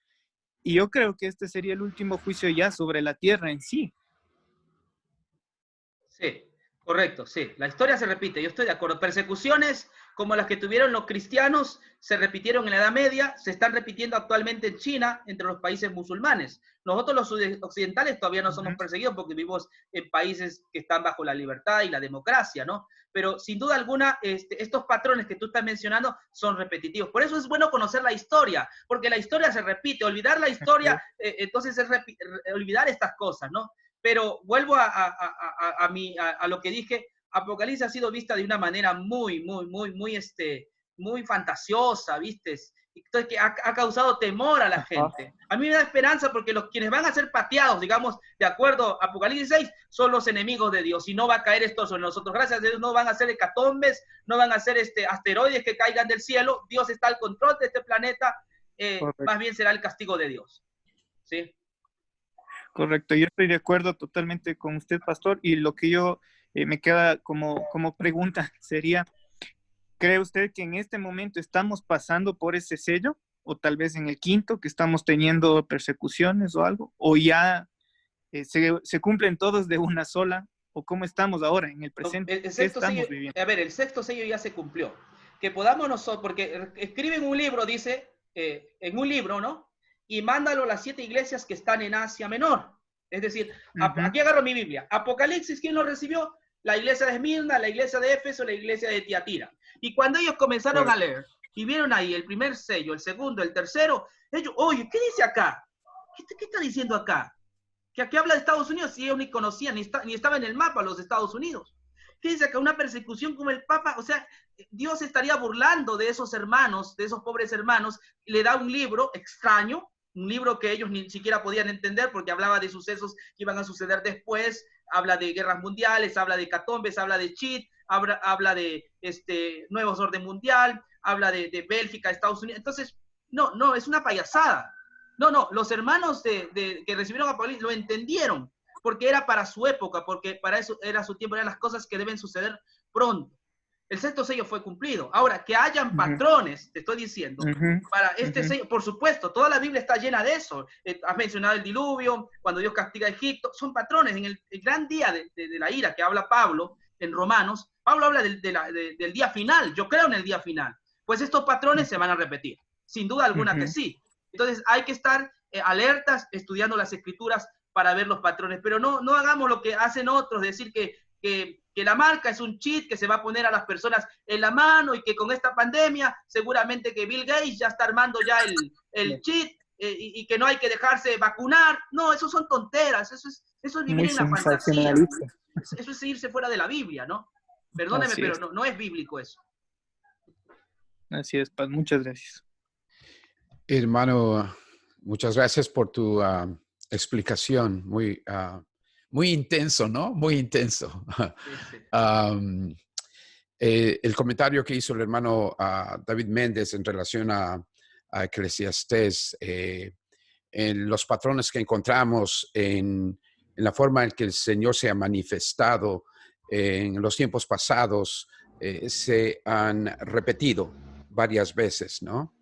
y yo creo que este sería el último juicio ya sobre la tierra en sí. Sí, Correcto, sí. La historia se repite, yo estoy de acuerdo. Persecuciones como las que tuvieron los cristianos se repitieron en la Edad Media, se están repitiendo actualmente en China, entre los países musulmanes. Nosotros los occidentales todavía no somos perseguidos porque vivimos en países que están bajo la libertad y la democracia, ¿no? Pero sin duda alguna, estos patrones que tú estás mencionando son repetitivos. Por eso es bueno conocer la historia, porque la historia se repite. Olvidar la historia, entonces es olvidar estas cosas, ¿no? Pero vuelvo a lo que dije, Apocalipsis ha sido vista de una manera muy fantasiosa, ¿viste? Entonces, que ha causado temor a la gente. A mí me da esperanza porque quienes van a ser pateados, digamos, de acuerdo a Apocalipsis 6, son los enemigos de Dios, y no va a caer esto sobre nosotros. Gracias a Dios no van a ser hecatombes, no van a ser asteroides que caigan del cielo. Dios está al control de este planeta, más bien será el castigo de Dios. ¿Sí? Correcto, yo estoy de acuerdo totalmente con usted, pastor, y lo que yo me queda como pregunta sería, ¿cree usted que en este momento estamos pasando por ese sello? O tal vez en el quinto, que estamos teniendo persecuciones o algo, o ya se cumplen todos de una sola, o cómo estamos ahora en el presente. El sexto sello, a ver, el sexto sello ya se cumplió. Que podamos nosotros, porque escriben un libro, dice, en un libro, ¿no? Y mándalo a las 7 iglesias que están en Asia Menor. Es decir, aquí agarro mi Biblia. Apocalipsis, ¿quién lo recibió? La iglesia de Esmirna, la iglesia de Éfeso, la iglesia de Tiatira. Y cuando ellos comenzaron a leer y vieron ahí el primer sello, el segundo, el tercero, ellos, oye, ¿qué dice acá? ¿Qué está diciendo acá? Que aquí habla de Estados Unidos y ellos ni conocían, ni estaba en el mapa los Estados Unidos. ¿Qué dice acá? Una persecución como el Papa, o sea, Dios estaría burlando de esos hermanos, de esos pobres hermanos, y le da un libro extraño, un libro que ellos ni siquiera podían entender porque hablaba de sucesos que iban a suceder después, habla de guerras mundiales, habla de catombes, habla de cheat, habla de nuevos orden mundial, habla de Bélgica, Estados Unidos. Entonces, no, es una payasada. No, los hermanos que recibieron a Apocalipsis lo entendieron, porque era para su época, porque para eso era su tiempo, eran las cosas que deben suceder pronto. El sexto sello fue cumplido. Ahora, que hayan patrones, te estoy diciendo, para este sello, por supuesto, toda la Biblia está llena de eso. Has mencionado el diluvio, cuando Dios castiga a Egipto, son patrones. En el gran día de la ira que habla Pablo en Romanos, Pablo habla del día final. Yo creo en el día final. Pues estos patrones se van a repetir, sin duda alguna que sí. Entonces hay que estar alertas, estudiando las escrituras para ver los patrones, pero no hagamos lo que hacen otros, decir que la marca es un cheat que se va a poner a las personas en la mano y que con esta pandemia seguramente que Bill Gates ya está armando ya el cheat y que no hay que dejarse vacunar. No, eso son tonteras, eso es vivir en la fantasía. Eso es irse fuera de la Biblia, ¿no? Perdóneme, pero no es bíblico eso. Así es, Paz, muchas gracias. Hermano, muchas gracias por tu explicación. Muy intenso, ¿no? Muy intenso. Sí. El comentario que hizo el hermano David Méndez en relación a Eclesiastés, en los patrones que encontramos en la forma en que el Señor se ha manifestado en los tiempos pasados, se han repetido varias veces, ¿no?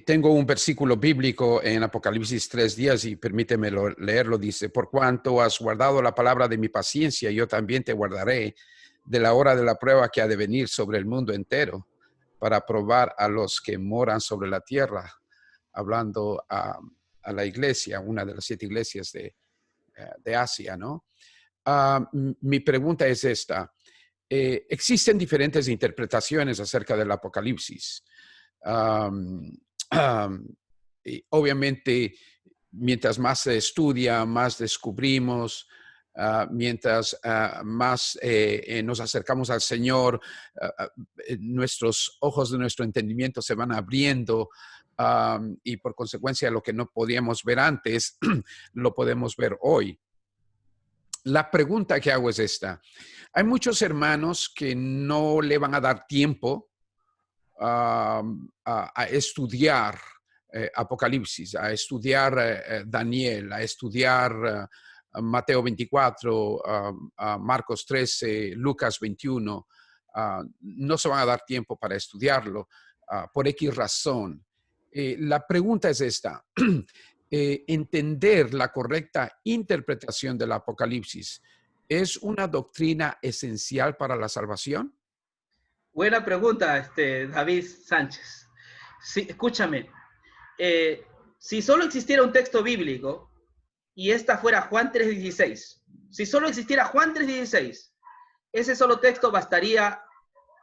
Tengo un versículo bíblico en Apocalipsis 3:10 y permíteme leerlo. Dice, por cuanto has guardado la palabra de mi paciencia, yo también te guardaré de la hora de la prueba que ha de venir sobre el mundo entero para probar a los que moran sobre la tierra, hablando a la iglesia, una de las 7 iglesias de Asia, ¿no? Mi pregunta es esta. Existen diferentes interpretaciones acerca del Apocalipsis. Y obviamente, mientras más se estudia, más descubrimos, mientras más nos acercamos al Señor, nuestros ojos de nuestro entendimiento se van abriendo y por consecuencia lo que no podíamos ver antes, lo podemos ver hoy. La pregunta que hago es esta. Hay muchos hermanos que no le van a dar tiempo a estudiar Apocalipsis, a estudiar Daniel, a estudiar Mateo 24, Marcos 13, Lucas 21. No se van a dar tiempo para estudiarlo por X razón. La pregunta es esta. Entender la correcta interpretación del Apocalipsis ¿Es una doctrina esencial para la salvación? Buena pregunta, David Sánchez. Sí, escúchame. Si solo existiera un texto bíblico y esta fuera Juan 3:16, si solo existiera Juan 3:16, ese solo texto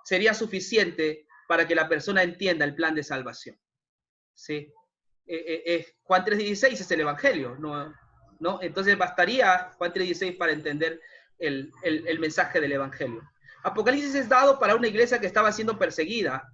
sería suficiente para que la persona entienda el plan de salvación. ¿Sí? Juan 3:16 es el Evangelio, ¿no? Entonces bastaría Juan 3:16 para entender el mensaje del Evangelio. Apocalipsis es dado para una iglesia que estaba siendo perseguida.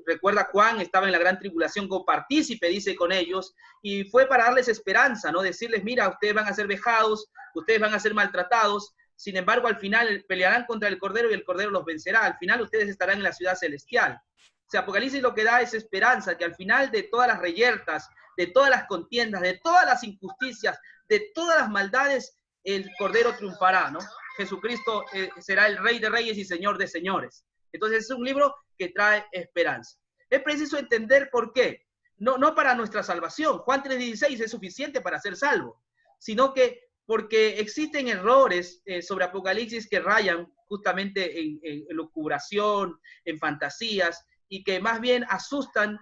Recuerda, Juan estaba en la gran tribulación, copartícipe, dice, con ellos, y fue para darles esperanza, ¿no? Decirles, mira, ustedes van a ser vejados, ustedes van a ser maltratados, sin embargo, al final pelearán contra el Cordero y el Cordero los vencerá. Al final ustedes estarán en la ciudad celestial. O sea, Apocalipsis lo que da es esperanza, que al final de todas las reyertas, de todas las contiendas, de todas las injusticias, de todas las maldades, el Cordero triunfará, ¿no? Jesucristo será el Rey de Reyes y Señor de Señores. Entonces es un libro que trae esperanza. Es preciso entender por qué. No para nuestra salvación. Juan 3:16 es suficiente para ser salvo, sino que porque existen errores sobre Apocalipsis que rayan justamente en lucubración, en fantasías, y que más bien asustan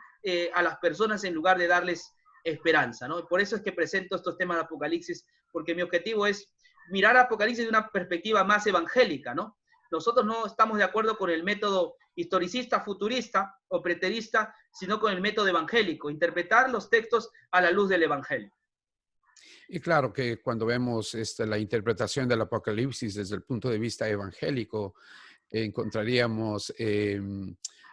a las personas en lugar de darles esperanza, ¿no? Por eso es que presento estos temas de Apocalipsis, porque mi objetivo es mirar a Apocalipsis de una perspectiva más evangélica, ¿no? Nosotros no estamos de acuerdo con el método historicista, futurista o preterista, sino con el método evangélico, interpretar los textos a la luz del Evangelio. Y claro que cuando vemos la interpretación del Apocalipsis desde el punto de vista evangélico, encontraríamos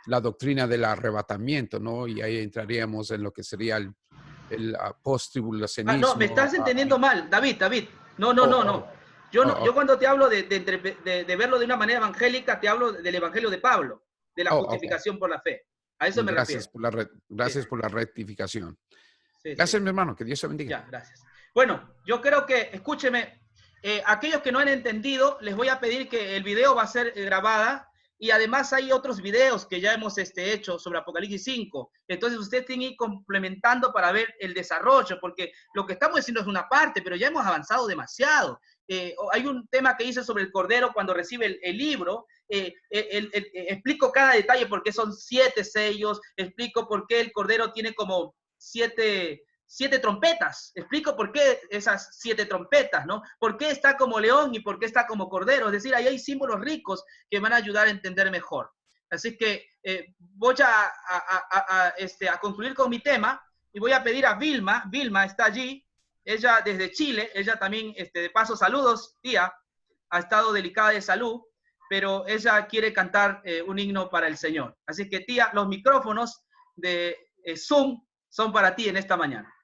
la doctrina del arrebatamiento, ¿no? Y ahí entraríamos en lo que sería el post-tribulacionismo. No, me estás entendiendo mal, David. No. Yo cuando te hablo de verlo de una manera evangélica, te hablo del Evangelio de Pablo, de la justificación por la fe. A eso me refiero. Gracias por la rectificación. Sí, gracias, mi hermano. Que Dios te bendiga. Ya, gracias. Bueno, yo creo que, escúcheme, aquellos que no han entendido, les voy a pedir que el video va a ser grabada, y además hay otros videos que ya hemos hecho sobre Apocalipsis 5. Entonces ustedes tienen que ir complementando para ver el desarrollo, porque lo que estamos haciendo es una parte, pero ya hemos avanzado demasiado. Hay un tema que hice sobre el Cordero cuando recibe el libro. Explico cada detalle, por qué son 7 sellos, explico por qué el Cordero tiene como 7 trompetas. Explico por qué esas 7 trompetas, ¿no? Por qué está como león y por qué está como cordero. Es decir, ahí hay símbolos ricos que van a ayudar a entender mejor. Así que voy a concluir con mi tema y voy a pedir a Vilma. Vilma está allí. Ella desde Chile. Ella también, de paso, saludos, tía. Ha estado delicada de salud, pero ella quiere cantar un himno para el Señor. Así que, tía, los micrófonos de Zoom son para ti en esta mañana.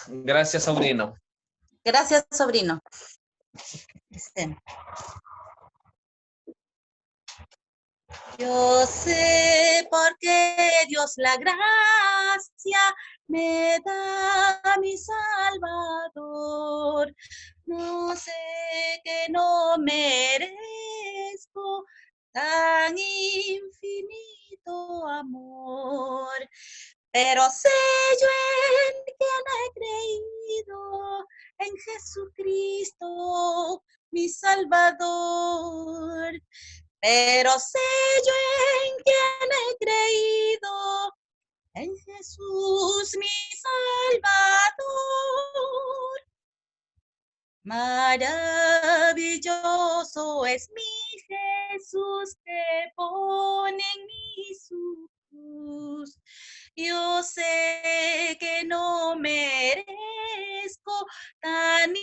Gracias, sobrino. Gracias, sobrino. Yo sé por qué Dios la gracia me da mi Salvador. No sé que no merezco tan infinito amor. Pero sé yo en quien he creído, en Jesucristo, mi Salvador. Pero sé yo en quien he creído, en Jesús, mi Salvador. Maravilloso es mi Jesús que pone en mí su cruz. Yo sé que no merezco tan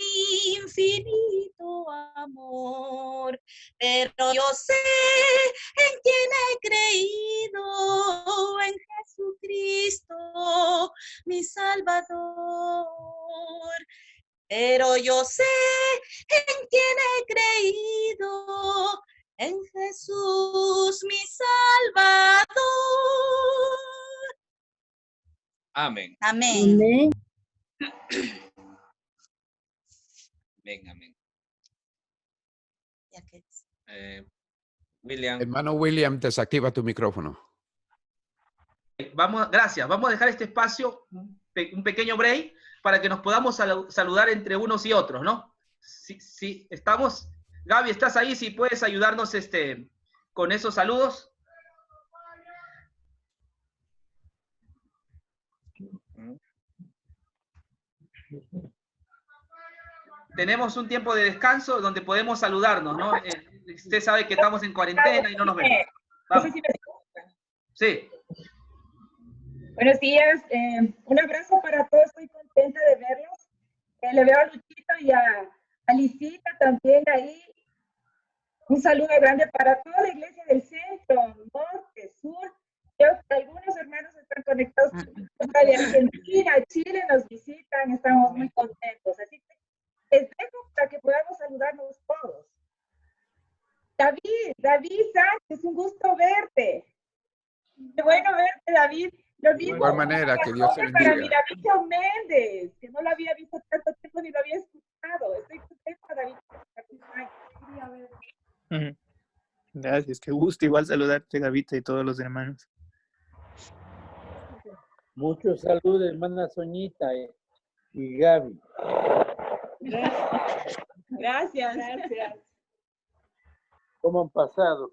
infinito amor, pero yo sé en quién he creído, en Jesucristo, mi Salvador. Pero yo sé en quién he creído, en Jesús, mi Salvador. Amén. Amén. Amén. William. Hermano William, desactiva tu micrófono. Gracias. Vamos a dejar este espacio, un pequeño break, para que nos podamos saludar entre unos y otros, ¿no? Sí, sí, estamos. Gaby, ¿estás ahí? Si puedes ayudarnos con esos saludos. Tenemos un tiempo de descanso donde podemos saludarnos, ¿no? Usted sabe que estamos en cuarentena y no nos vemos. No sé si me escuchan. Sí. Buenos días, un abrazo para todos, estoy contenta de verlos. Le veo a Luchito y a Licita también ahí. Un saludo grande para toda la iglesia del centro, norte, sur. Creo que algunos hermanos están conectados de Argentina, Chile nos visitan, estamos muy contentos. Así que les dejo para que podamos saludarnos todos. David Sánchez, un gusto verte. Qué bueno verte, David. Lo De mismo igual manera, que Dios te para bendiga. Miravicho Méndez, que no lo había visto tanto tiempo ni lo había escuchado. Estoy contenta, David. Quería ver. Gracias, qué gusto igual saludarte, Gavita, y todos los hermanos. Muchos saludos, hermana Soñita y Gaby. Gracias. ¿Cómo han pasado?